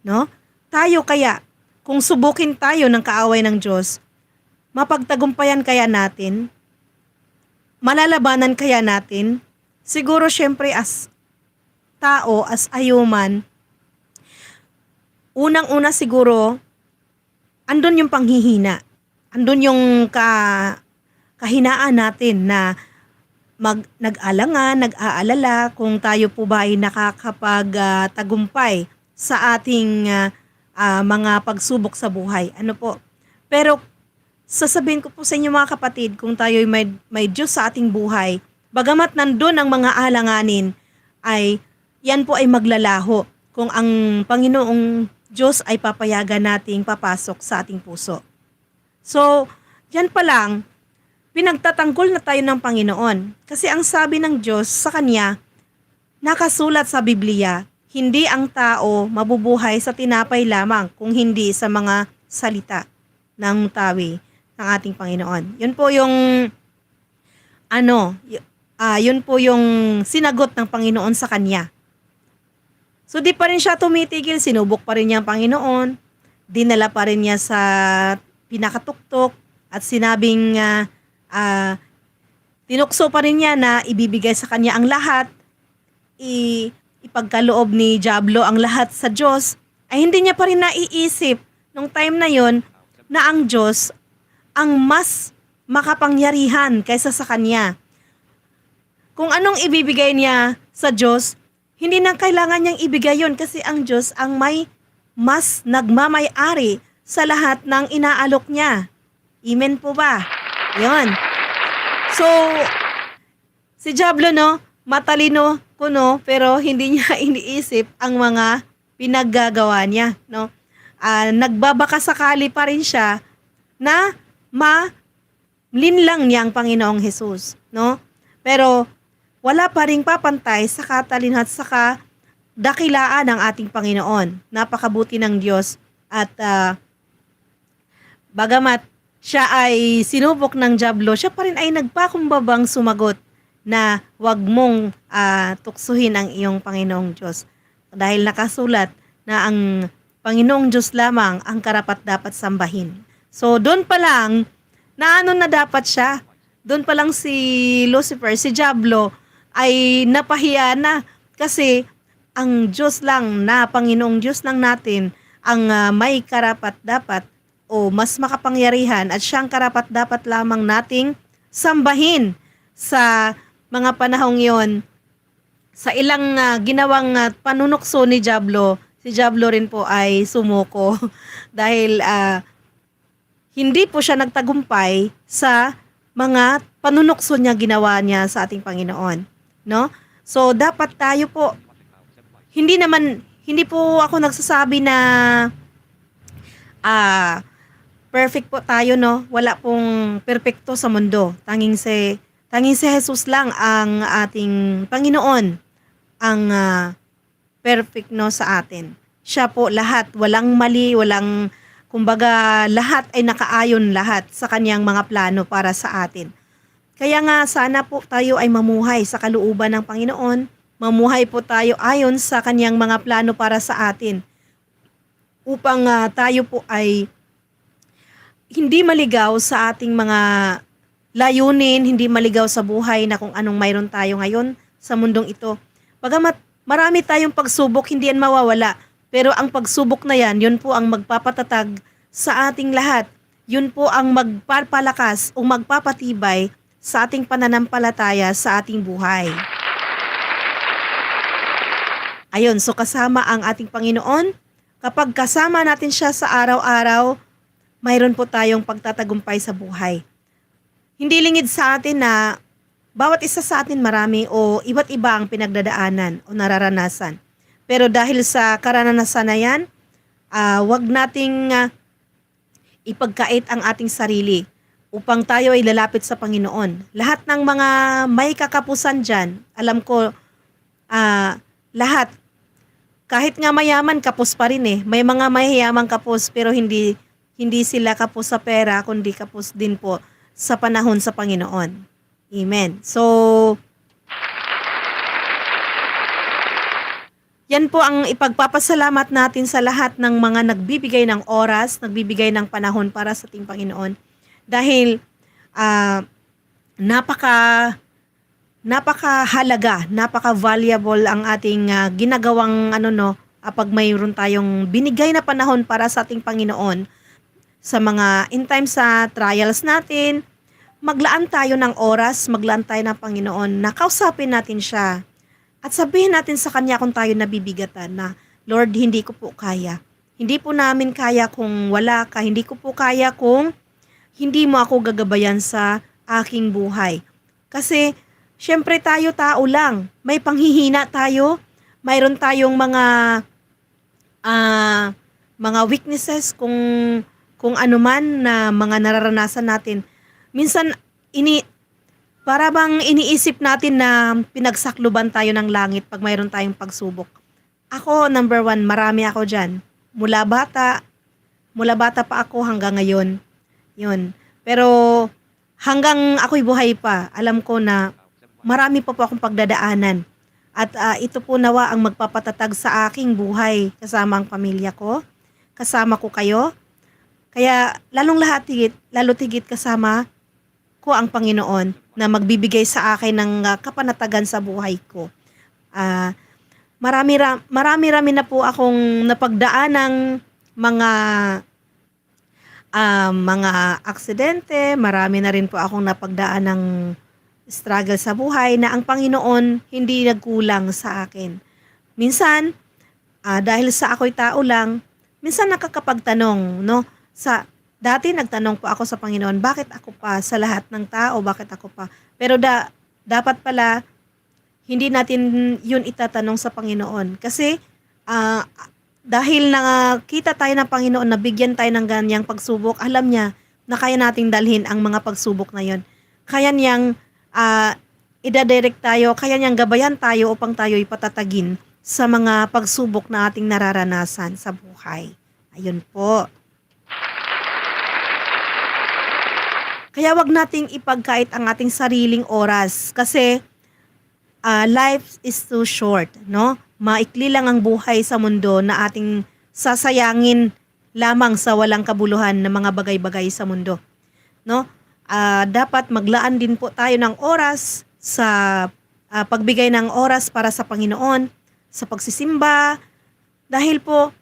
No? Tayo kaya, kung subukin tayo ng kaaway ng Diyos, mapagtagumpayan kaya natin? Malalabanan kaya natin? Siguro syempre as tao, as a human, unang-una siguro, andun yung panghihina. Andun yung kahinaan natin na nag-alangan, nag-aalala kung tayo po ba ay nakakapag-tagumpay sa ating mga pagsubok sa buhay. Ano po? Pero sasabihin ko po sa inyo mga kapatid, kung tayo ay may Diyos sa ating buhay, bagamat nandun ang mga alanganin, ay yan po ay maglalaho kung ang Panginoong Diyos ay papayagan nating papasok sa ating puso. So, yan pa lang, pinagtatanggol na tayo ng Panginoon. Kasi ang sabi ng Diyos sa Kanya, nakasulat sa Biblia, hindi ang tao mabubuhay sa tinapay lamang kung hindi sa mga salita ng tawi ng ating Panginoon. Yun po yung yun po yung sinagot ng Panginoon sa kanya. So di pa rin siya tumitigil, sinubok pa rin niya ang Panginoon, dinala pa rin niya sa pinakatuktok at sinabing tinukso pa rin niya na ibibigay sa kanya ang lahat, ipagkaloob ni Diablo ang lahat sa Diyos, ay hindi niya pa rin naiisip nung time na yon na ang Diyos ang mas makapangyarihan kaysa sa kanya. Kung anong ibibigay niya sa Diyos, hindi na kailangan niyang ibigay yon kasi ang Diyos ang may mas nagmamay-ari sa lahat ng inaalok niya. Amen po ba? Yon. So, si Diablo, no, matalino kuno, pero hindi niya iniisip ang mga pinaggagawa niya, no. Nagbabakasakali pa rin siya na linlang niya ang Panginoong Hesus, no? Pero wala pa ring papantay sa katalino at sa kadakilaan ng ating Panginoon. Napakabuti ng Diyos at bagamat siya ay sinubok ng Diablo, siya pa rin ay nagpakumbabang sumagot na wag mong tuksuhin ang iyong Panginoong Diyos. Dahil nakasulat na ang Panginoong Diyos lamang ang karapat-dapat sambahin. So, doon pa lang, na dapat siya. Doon pa lang si Lucifer, si Diablo, ay napahiya na. Kasi, ang Diyos lang na, Panginoong Diyos lang natin, ang may karapat-dapat o mas makapangyarihan at siyang karapat-dapat lamang nating sambahin sa mga panahong yon. Sa ilang ginawang panunukso ni Diablo, si Diablo rin po ay sumuko dahil hindi po siya nagtagumpay sa mga panunukso niya ginawa niya sa ating Panginoon, no? So dapat tayo po hindi po ako nagsasabi na perfect po tayo, no? Wala pong perpekto sa mundo. Tanging si Jesus lang ang ating Panginoon ang perfect, no, sa atin. Siya po lahat, walang mali, kumbaga lahat ay nakaayon lahat sa kanyang mga plano para sa atin. Kaya nga sana po tayo ay mamuhay sa kalooban ng Panginoon, mamuhay po tayo ayon sa kanyang mga plano para sa atin upang tayo po ay hindi maligaw sa ating mga layunin, hindi maligaw sa buhay na kung anong mayroon tayo ngayon sa mundong ito. Bagamat marami tayong pagsubok, hindi yan mawawala. Pero ang pagsubok na yan, yun po ang magpapatatag sa ating lahat. Yun po ang magpapalakas o magpapatibay sa ating pananampalataya sa ating buhay. Ayun, so kasama ang ating Panginoon. Kapag kasama natin siya sa araw-araw, mayroon po tayong pagtatagumpay sa buhay. Hindi lingid sa atin na bawat isa sa atin marami o iba't iba ang pinagdadaanan o nararanasan. Pero dahil sa karanasan na yan, wag nating ipagkait ang ating sarili upang tayo ay lalapit sa Panginoon. Lahat ng mga may kakapusan dyan, alam ko, lahat, kahit nga mayaman, kapos pa rin eh. May mga mayayamang kapos pero hindi sila kapos sa pera, kundi kapos din po sa panahon sa Panginoon. Amen. So, yan po ang ipagpapasalamat natin sa lahat ng mga nagbibigay ng oras, nagbibigay ng panahon para sa ating Panginoon. Dahil napakahalaga, napaka-valuable ang ating ginagawang pag mayroon tayong binigay na panahon para sa ating Panginoon. Sa mga in time sa trials natin, maglaan tayo ng oras, maglaan tayo ng Panginoon na kausapin natin siya. At sabihin natin sa Kanya kung tayo nabibigatan na, Lord, hindi ko po kaya. Hindi po namin kaya kung wala ka. Hindi ko po kaya kung hindi mo ako gagabayan sa aking buhay. Kasi, syempre tayo tao lang. May panghihina tayo. Mayroon tayong mga weaknesses kung ano man na mga nararanasan natin. Minsan, para bang iniisip natin na pinagsakluban tayo ng langit pag mayroon tayong pagsubok. Ako, number 1, marami ako dyan. Mula bata pa ako hanggang ngayon. Yun. Pero hanggang ako'y buhay pa, alam ko na marami pa po akong pagdadaanan. At ito po nawa ang magpapatatag sa aking buhay kasama ang pamilya ko, kasama ko kayo. Kaya lalo tigit kasama ko ang Panginoon na magbibigay sa akin ng kapanatagan sa buhay ko. Marami na po akong napagdaan ng mga aksidente, marami na rin po akong napagdaan ng struggle sa buhay na ang Panginoon hindi nagkulang sa akin. Minsan, dahil sa ako'y tao lang, minsan nakakapagtanong, no? Dati nagtanong po ako sa Panginoon, bakit ako pa sa lahat ng tao, bakit ako pa? Pero dapat pala, hindi natin yun itatanong sa Panginoon. Kasi, dahil nakita tayo ng Panginoon, nabigyan tayo ng ganyang pagsubok, alam niya na kaya nating dalhin ang mga pagsubok na yun. Kaya niyang idadirect tayo, kaya niyang gabayan tayo upang tayo ipatatagin sa mga pagsubok na ating nararanasan sa buhay. Ayun po. Kaya wag nating ipagkait ang ating sariling oras kasi life is too short, no? Maikli lang ang buhay sa mundo na ating sasayangin lamang sa walang kabuluhan ng mga bagay-bagay sa mundo, no? Dapat maglaan din po tayo ng oras sa pagbigay ng oras para sa Panginoon, sa pagsisimba, dahil po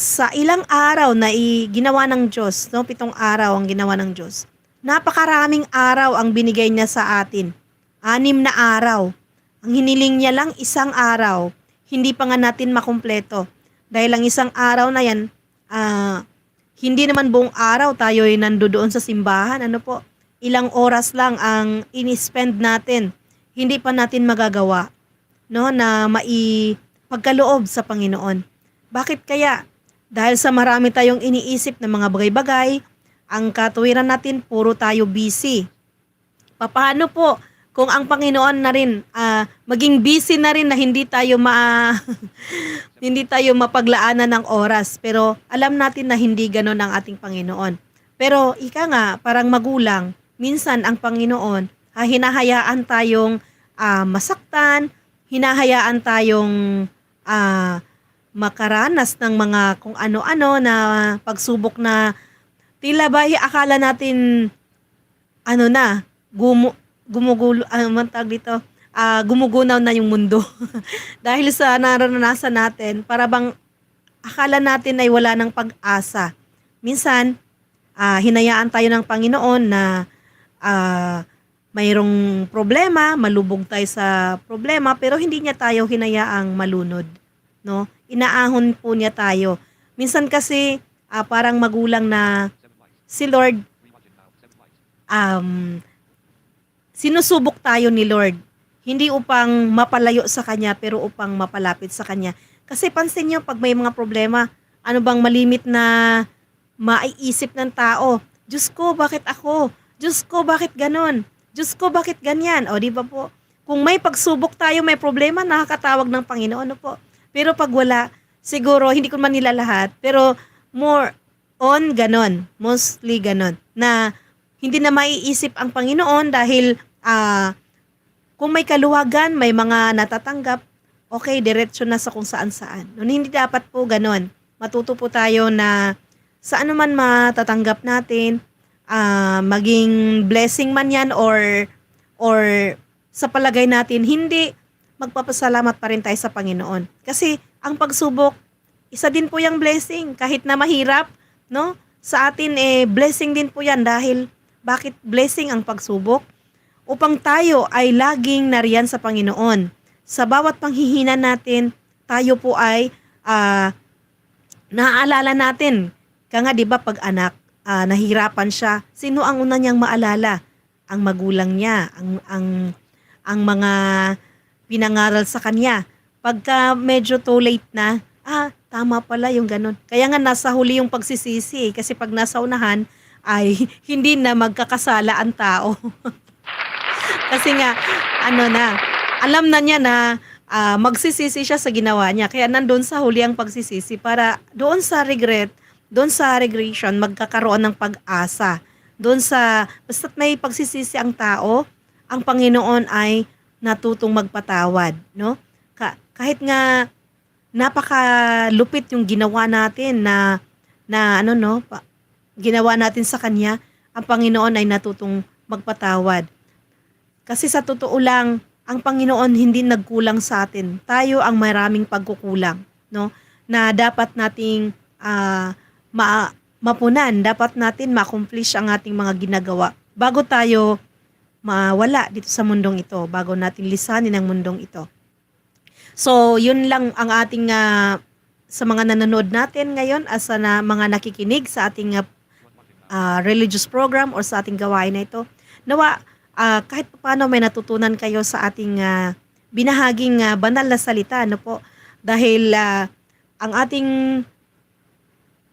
sa ilang araw na ginawa ng Diyos, no? 7 araw ang ginawa ng Diyos. Napakaraming araw ang binigay niya sa atin. 6 na araw. Ang hiniling niya lang 1 araw. Hindi pa nga natin makumpleto. Dahil ang 1 araw na yan, hindi naman buong araw tayo ay nandoon sa simbahan. Ano po? Ilang oras lang ang ini-spend natin. Hindi pa natin magagawa, no, na maipagkaloob sa Panginoon. Bakit kaya? Dahil sa marami tayong iniisip na mga bagay-bagay, ang katuwiran natin puro tayo busy. Paano po kung ang Panginoon na rin maging busy na rin na hindi tayo hindi tayo mapaglaanan ng oras, pero alam natin na hindi ganoon ang ating Panginoon. Pero ika nga, parang magulang, minsan ang Panginoon hinahayaan tayong masaktan, hinahayaan tayong makaranas ng mga kung ano-ano na pagsubok na tila ba akala natin gumugunaw na yung mundo. Dahil sa naranasan natin, para bang akala natin ay wala ng pag-asa. Minsan, hinayaan tayo ng Panginoon na mayroong problema, malubog tayo sa problema, pero hindi niya tayo hinayaang malunod, no? Inaahon po niya tayo. Minsan kasi parang magulang na si Lord, sinusubok tayo ni Lord. Hindi upang mapalayo sa Kanya, pero upang mapalapit sa Kanya. Kasi pansin nyo, pag may mga problema, ano bang malimit na maiisip ng tao? Diyos ko, bakit ako? Diyos ko, bakit ganon? Diyos ko, bakit ganyan? O, di ba po? Kung may pagsubok tayo, may problema, nakakatawag ng Panginoon, ano po? Pero pag wala, siguro, hindi ko man nila lahat, pero more on ganon, mostly ganon, na hindi na maiisip ang Panginoon dahil kung may kaluwagan, may mga natatanggap, okay, diretso na sa kung saan-saan. Hindi dapat po ganon. Matuto po tayo na sa ano man matatanggap natin, maging blessing man yan or sa palagay natin, hindi, magpapasalamat pa rin tayo sa Panginoon. Kasi ang pagsubok, isa din po yung blessing. Kahit na mahirap, no? Sa atin, blessing din po yan dahil bakit blessing ang pagsubok? Upang tayo ay laging nariyan sa Panginoon. Sa bawat panghihina natin, tayo po ay naaalala natin. Kaya nga, di ba, pag anak, nahirapan siya, sino ang una niyang maalala? Ang magulang niya, ang mga pinangaral sa kanya. Pagka medyo too late na, tama pala yung ganun. Kaya nga nasa huli yung pagsisisi, kasi pag nasa unahan, ay hindi na magkakasala ang tao. Kasi nga, alam na niya na magsisisi siya sa ginawa niya. Kaya nandun sa huli ang pagsisisi para doon sa regret, doon sa regression, magkakaroon ng pag-asa. Doon sa, basta't may pagsisisi ang tao, ang Panginoon ay natutong magpatawad, no? Kahit nga napakalupit yung ginawa natin na ano no, ginawa natin sa kanya, ang Panginoon ay natutong magpatawad. Kasi sa totoo lang, ang Panginoon hindi nagkulang sa atin. Tayo ang maraming pagkukulang, no? Na dapat nating mapunan, dapat natin ma-accomplish ang ating mga ginagawa bago tayo mawala dito sa mundong ito, bago natin lisanin ang mundong ito. So, yun lang ang ating sa mga nanonood natin ngayon as na mga nakikinig sa ating religious program or sa ating gawain na ito. Nawa, kahit paano may natutunan kayo sa ating binahaging banal na salita, ano po? Dahil ang ating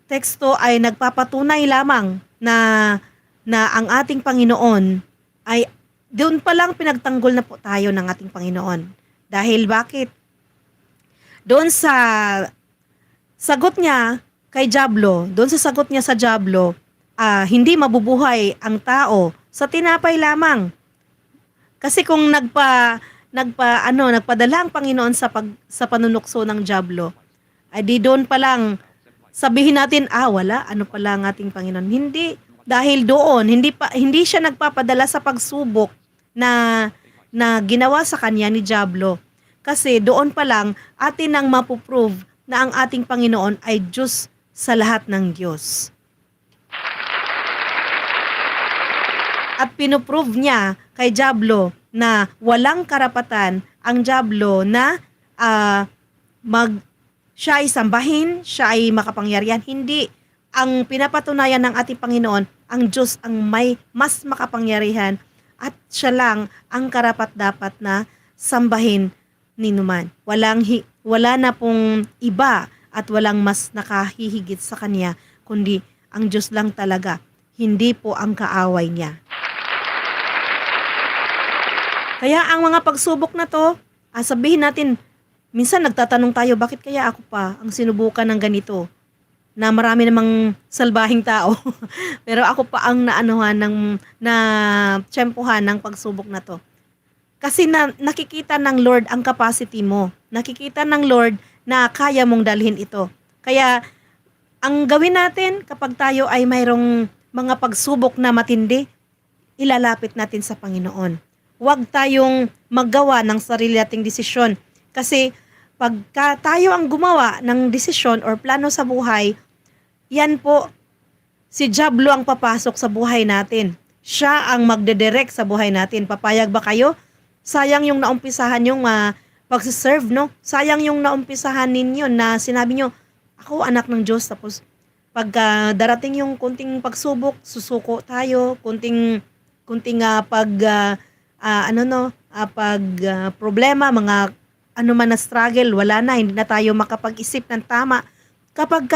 teksto ay nagpapatunay lamang na ang ating Panginoon ay doon pa lang pinagtanggol na po tayo ng ating Panginoon. Dahil bakit? Doon sa sagot niya kay Diablo, hindi mabubuhay ang tao sa tinapay lamang. Kasi kung nagpadala ang Panginoon sa panunukso ng Diablo, ay di doon pa lang sabihin natin, wala, ano pala ang ating Panginoon. Hindi, dahil doon, hindi siya nagpapadala sa pagsubok na ginawa sa kanya ni Diablo. Kasi doon pa lang, atin nang mapuprove na ang ating Panginoon ay Diyos sa lahat ng Diyos. At pinuprove niya kay Diablo na walang karapatan ang Diablo na siya ay sambahin, siya ay makapangyarihan. Hindi. Ang pinapatunayan ng ating Panginoon, ang Diyos ang may mas makapangyarihan at siya lang ang karapat-dapat na sambahin ni numan. Wala na pong iba at walang mas nakahihigit sa kanya, kundi ang Diyos lang talaga. Hindi po ang kaaway niya. Kaya ang mga pagsubok na to, sabihin natin, minsan nagtatanong tayo, bakit kaya ako pa ang sinubukan ng ganito? Na marami namang salbahing tao. Pero ako pa ang tiyempuhan ng pagsubok na to. Kasi nakikita ng Lord ang capacity mo. Nakikita ng Lord na kaya mong dalhin ito. Kaya ang gawin natin kapag tayo ay mayroong mga pagsubok na matindi, ilalapit natin sa Panginoon. Huwag tayong maggawa ng sarili nating desisyon. Kasi pagka tayo ang gumawa ng desisyon or plano sa buhay, yan po, si Diablo ang papasok sa buhay natin. Siya ang magdedirect sa buhay natin. Papayag ba kayo? Sayang yung naumpisahan yung pagsiserve, no? Sayang yung naumpisahan ninyo na sinabi nyo, ako anak ng Diyos. Tapos pag darating yung kunting pagsubok, susuko tayo, kunting problema, mga ano man na struggle, wala na, hindi na tayo makapag-isip ng tama. Kapag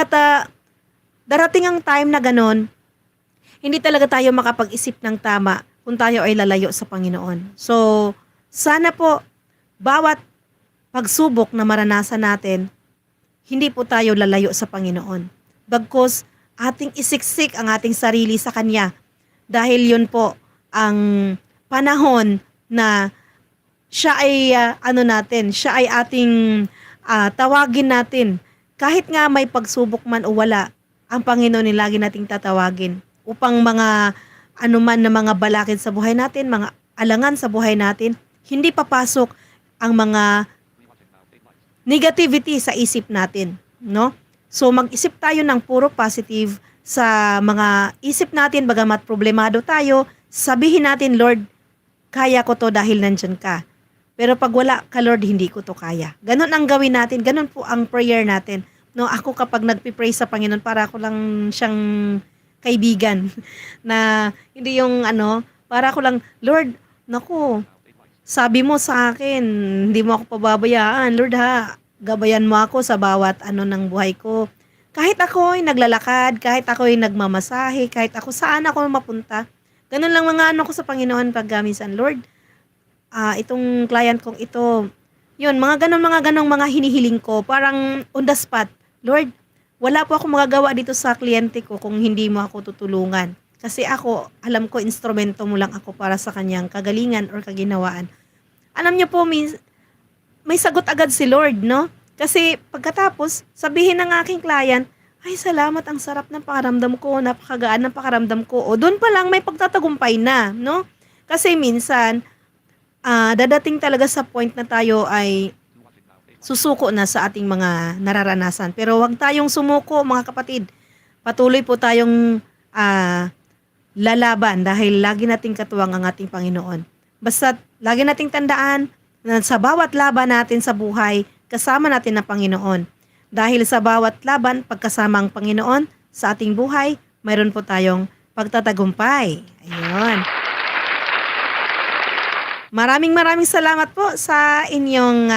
darating ang time na ganon, hindi talaga tayo makapag-isip ng tama kung tayo ay lalayo sa Panginoon. So, sana po, bawat pagsubok na maranasan natin, hindi po tayo lalayo sa Panginoon. Bagkus, ating isiksik ang ating sarili sa Kanya. Dahil yun po, ang panahon na siya ay siya ay ating tawagin natin. Kahit nga may pagsubok man o wala, ang Panginoon ay lagi nating tatawagin upang mga anuman na mga balakid sa buhay natin, mga alangan sa buhay natin, hindi papasok ang mga negativity sa isip natin, no? So mag-isip tayo ng puro positive sa mga isip natin, bagamat problemado tayo, sabihin natin, Lord, kaya ko to dahil nandyan ka. Pero pag wala ka, Lord, hindi ko to kaya. Ganon ang gawin natin. Ganon po ang prayer natin. No, ako kapag nagpipray sa Panginoon, para ako lang siyang kaibigan. Na hindi yung para ako lang, Lord, naku, sabi mo sa akin, hindi mo ako pababayaan. Lord gabayan mo ako sa bawat ng buhay ko. Kahit ako ay naglalakad, kahit ako ay nagmamasahe, kahit ako saan ako mapunta. Ganon lang mga ko sa Panginoon pag minsan, Lord, itong client kong ito, yun, mga ganong mga hinihiling ko, parang on the spot, Lord, wala po ako magagawa dito sa kliyente ko kung hindi mo ako tutulungan. Kasi ako, alam ko, instrumento mo lang ako para sa kanyang kagalingan or kaginawaan. alam niyo po, may sagot agad si Lord, no? Kasi pagkatapos, sabihin ng aking client, ay salamat, ang sarap ng pakaramdam ko, napakagaan ng pakaramdam ko. O doon pa lang may pagtatagumpay na, no? Kasi minsan, dadating talaga sa point na tayo ay susuko na sa ating mga nararanasan. Pero huwag tayong sumuko, mga kapatid. Patuloy po tayong lalaban dahil lagi nating katuwang ang ating Panginoon. Basta lagi nating tandaan na sa bawat laban natin sa buhay, kasama natin ang Panginoon. Dahil sa bawat laban, pagkasama ang Panginoon sa ating buhay, mayroon po tayong pagtatagumpay. Ayun. Maraming salamat po sa inyong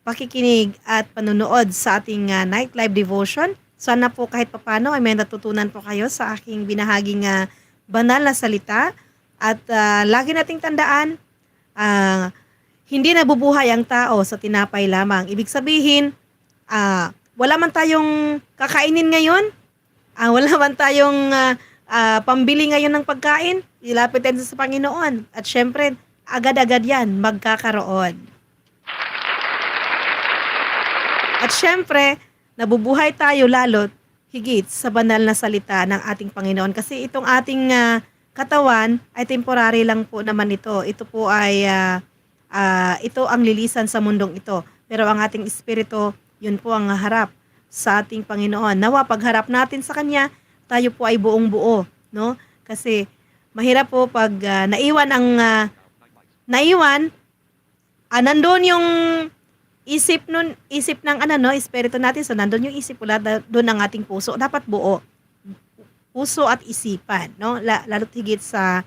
pakikinig at panunood sa ating night live devotion. Sana po kahit papano ay may natutunan po kayo sa aking binahaging banal na salita. At lagi nating tandaan, hindi nabubuhay ang tao sa tinapay lamang. Ibig sabihin, wala man tayong kakainin ngayon, wala man tayong pambili ngayon ng pagkain, ilapit natin sa Panginoon. At syempre, agad-agad yan magkakaroon. At syempre, nabubuhay tayo lalo't higit sa banal na salita ng ating Panginoon. Kasi itong ating katawan ay temporary lang po naman ito. Ito po ay, ito ang lilisan sa mundong ito. Pero ang ating espiritu, yun po ang harap sa ating Panginoon. Nawa, pagharap natin sa Kanya, tayo po ay buong buo. No? Kasi mahirap po pag naiwan nandun yung isip ng espiritu natin. So, nandun yung isip, wala doon ang ating puso. Dapat buo. Puso at isipan. No? Lalo't higit sa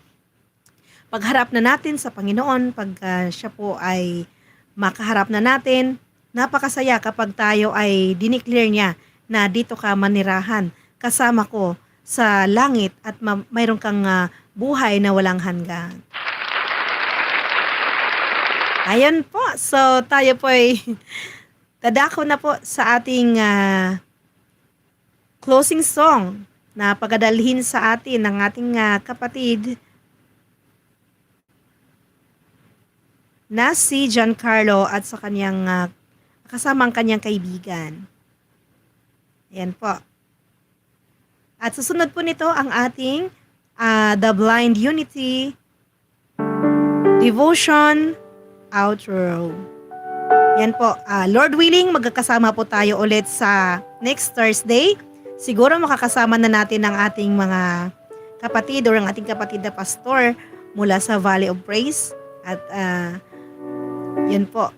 pagharap na natin sa Panginoon, pag siya po ay makaharap na natin, napakasaya kapag tayo ay dineclare niya na dito ka manirahan, kasama ko sa langit at mayroon kang buhay na walang hanggan. Ayan po. So, tayo po ay dadako na po sa ating closing song na pagadalhin sa atin ng ating kapatid na si Giancarlo at sa kanyang kasamang kanyang kaibigan. Ayan po. At susunod po nito ang ating The Blind Unity Devotion Outro. Yan po. Lord willing, magkakasama po tayo ulit sa next Thursday. Siguro makakasama na natin ang ating mga kapatid o ang ating kapatid na pastor mula sa Valley of Praise. At yan po.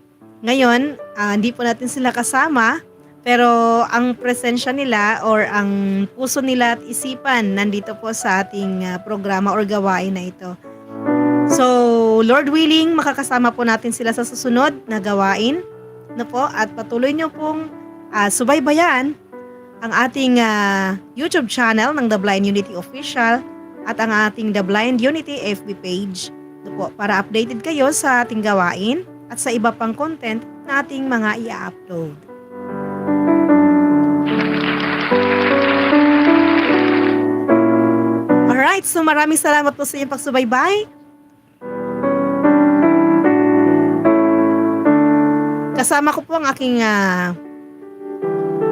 Ngayon, hindi po natin sila kasama, pero ang presensya nila or ang puso nila at isipan nandito po sa ating programa or gawain na ito. So, Lord willing, makakasama po natin sila sa susunod na gawain. Po, at patuloy nyo pong subaybayan ang ating YouTube channel ng The Blind Unity Official at ang ating The Blind Unity FB page po, para updated kayo sa ating gawain at sa iba pang content na ating mga i-upload. Alright, so maraming salamat po sa inyong pagsubaybay. Kasama ko po ang aking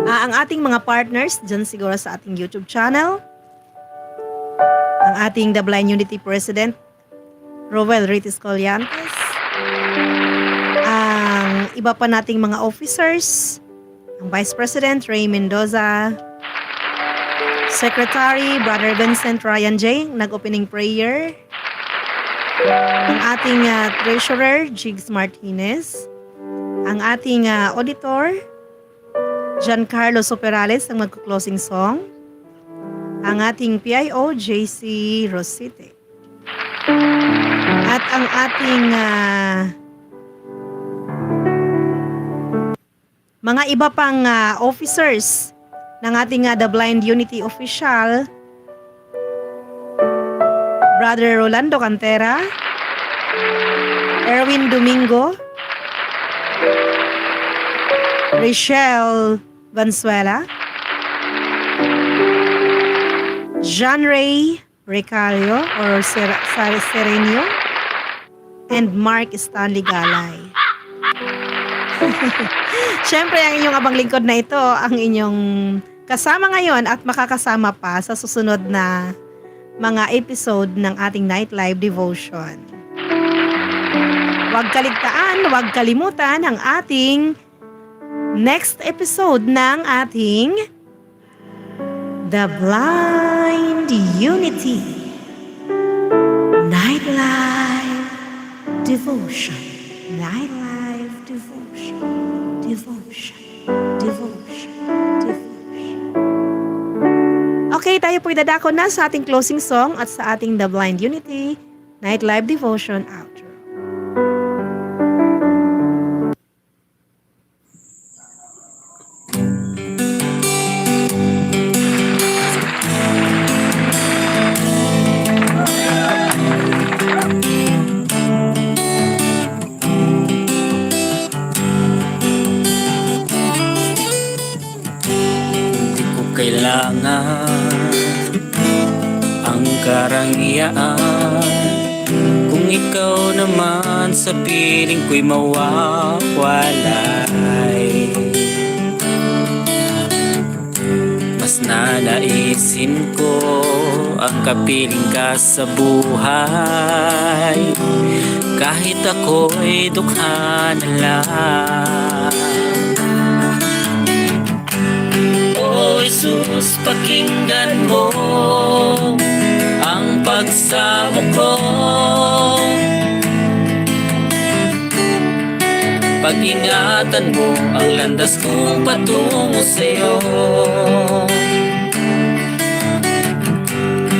ang ating mga partners dyan siguro sa ating YouTube channel. Ang ating The Blind Unity President, Roel Ritis Colliantes. Ang iba pa nating mga officers, ang Vice President Ray Mendoza, Secretary Brother Vincent Ryan J, nag-opening prayer. Ang ating Treasurer Jigs Martinez. Ang ating auditor, Giancarlo Soperales, ang mag-closing song. Ang ating PIO, JC Rosite. At ang ating mga iba pang officers ng ating The Blind Unity Official, Brother Rolando Cantera, Erwin Domingo, Rachel Valenzuela, John Ray Recario or Serenio, and Mark Stanley Galay. Siyempre, ang inyong abang lingkod na ito, ang inyong kasama ngayon at makakasama pa sa susunod na mga episode ng ating Night Live Devotion. Huwag kaligtaan, huwag kalimutan ang ating next episode ng ating The Blind Unity Night Live Devotion. Night Live Devotion. Devotion. Devotion. Devotion. Okay, tayo po'y dadako na sa ating closing song at sa ating The Blind Unity Night Live Devotion outro. Hindi ko kailangan ang karangyaan kung ikaw naman sa piling ko'y mawawalay. Mas nanaisin ko ang kapiling ka sa buhay, kahit ako'y dukha na lang. O Jesus, pakinggan mo ang pagsamo ko. Pag-ingatan mo ang landas kong patungo sa'yo.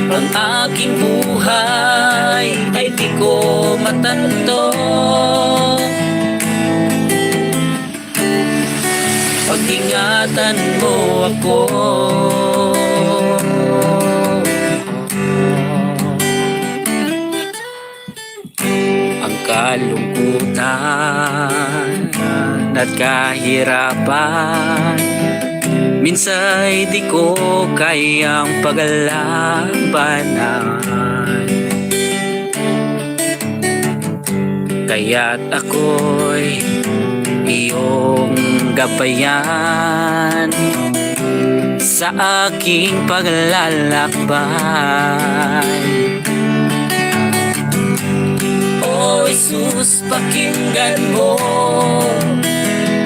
Ang aking buhay ay di ko matanto. Pag-ingatan mo ako. Ang kalungkutan at kahirapan minsa'y di ko kayang paglabanan. Kaya't ako'y iyong gabayan sa aking paglalakbay. O Jesus, pakinggan mo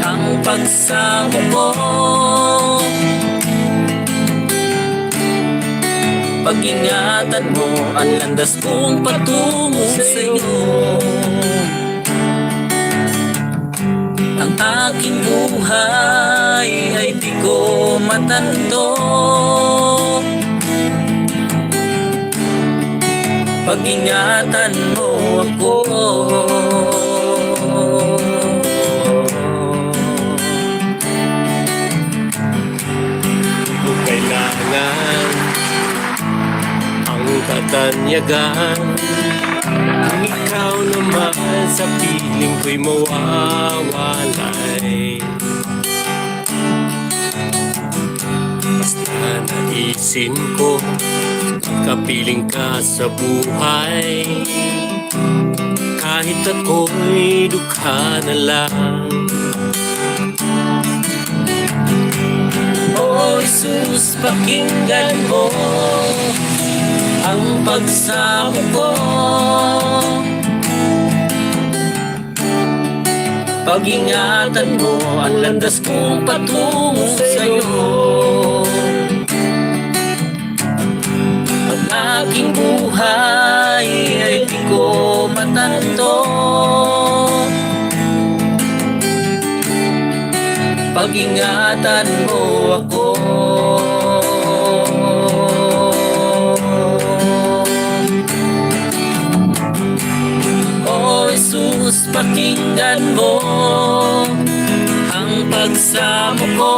ang pagsamo ko. Pag-ingatan mo ang landas kong patungo sa'yo. Ang aking buhay ay di ko matanto. Pag-ingatan mo ako. Kung kailangan ang katanyagan, kung ikaw naman sa piling ko'y mawawalay. Basta naisin ko kapiling ka sa buhay, kahit ako'y dukha na lang. O Jesus, pakinggan mo ang pagsamo ko. Pag-ingatan mo ang landas kong patungo sa'yo. Ang aking buhay ay di ko matanto. Pag-ingatan mo ako. O Jesus, pakinggan mo ang pagsamo ko.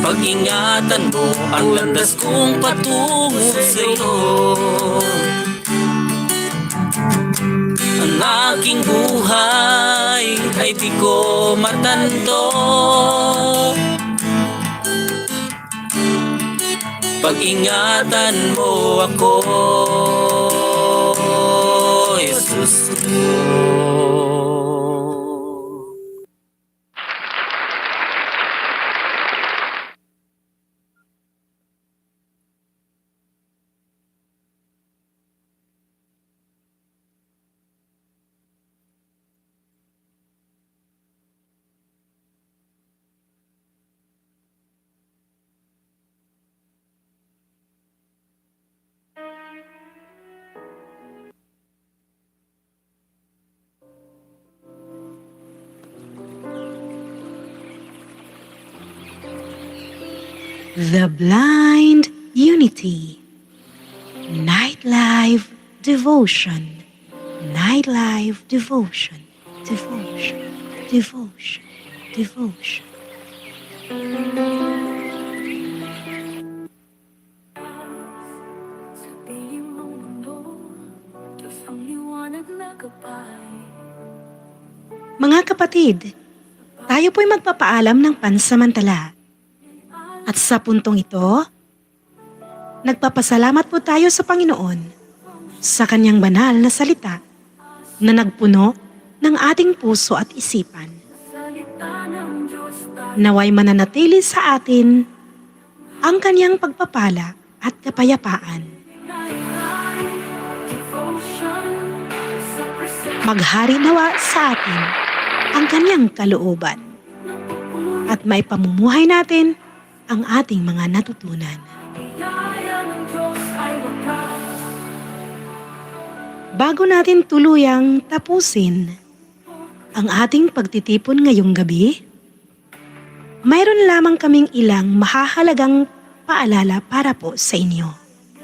Pag-ingatan mo ang landas kong patungo sa'yo. Ang aking buhay ay di ko matanto. Pag-ingatan mo ako, Jesus ko. The Blind Unity Nightlife Devotion. Nightlife Devotion. Devotion. Devotion. Devotion. Sabihin mong mundo, Diyos ang liwanag na gabay. Mga kapatid, tayo po'y magpapaalam ng pansamantala. At sa puntong ito, nagpapasalamat po tayo sa Panginoon sa kanyang banal na salita na nagpuno ng ating puso at isipan. Salita ng Diyos tayo Naway mananatili sa atin ang kanyang pagpapala at kapayapaan. devotion sa presensya Maghari nawa sa atin ang kanyang kalooban at maipamumuhay natin ang ating mga natutunan. biyaya ng Diyos ay wakas. Bago natin tuluyang tapusin ang ating pagtitipon ngayong gabi, mayroon lamang kaming ilang mahahalagang paalala para po sa inyo.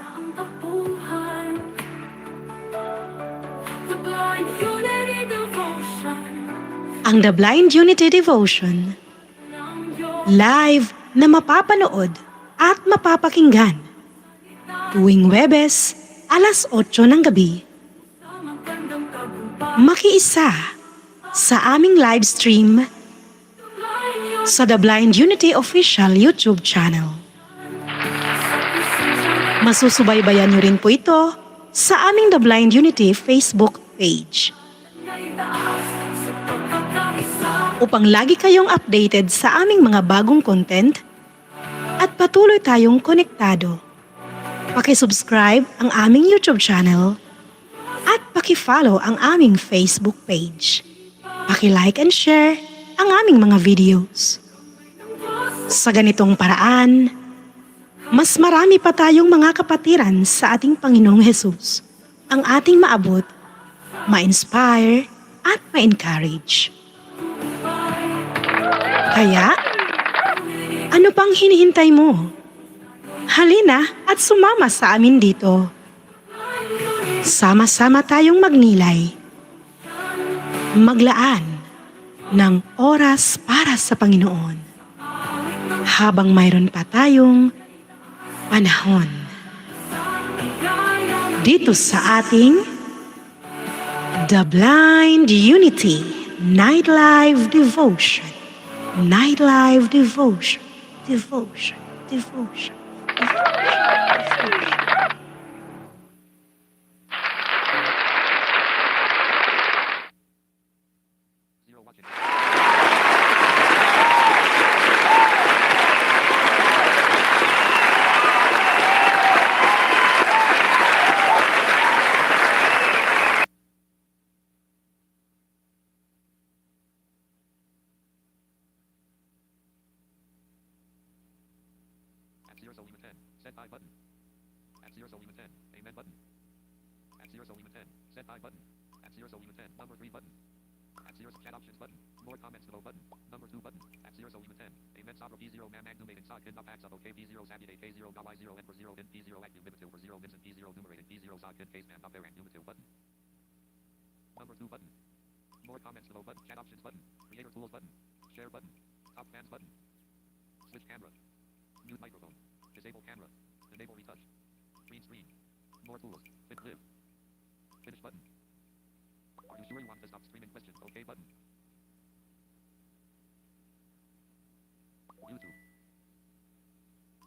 Ang tapuhan, the blind unity devotion Ang The Blind Unity Devotion, ng Diyos. live na mapapanood at mapapakinggan tuwing Huwebes, alas 8 ng gabi, Ang magandang tagumpay. makiisa sa aming live stream sa The Blind Unity Official YouTube channel. Masusubaybayan niyo rin po ito sa aming The Blind Unity Facebook page upang lagi kayong updated sa aming mga bagong content at patuloy tayong konektado. Paki-subscribe ang aming YouTube channel at paki-follow ang aming Facebook page. Paki-like and share ang aming mga videos. Sa ganitong paraan, mas marami pa tayong mga kapatiran sa ating Panginoong Hesus ang ating maabot, ma-inspire at ma-encourage. Kaya, ano pang hinihintay mo? Halina at sumama sa amin dito. Sama-sama tayong magnilay, maglaan ng oras para sa Panginoon habang mayroon pa tayong panahon dito sa ating The Blind Unity Nightlife Devotion. Nightlife Devotion. Devotion. Devotion. Zero watching. At 0 so 10. Set by button. At 0 so 10. Amen button. At 0 so 10. Set by button. At 0 so 10. Number 3 button. At 0 chat options button. More comments below button. Number 2 button. At 0 so 10. Amen Sabra P0 man Magnume inside Kin up acts of OK P0 Saturday K0 Gawai 0 and for 0 in P0 act numerative for 0 Vincent P0 numerated P0 side Kin case man up there and numerative button. Number 2 button. More comments below button. Chat options button. Creator tools button. Share button. Top fans button. Switch camera. Mute microphone. Disable camera. Enable retouch. Green screen. More tools. Fit live. Finish button. Are you sure you want to stop streaming? Question. OK button.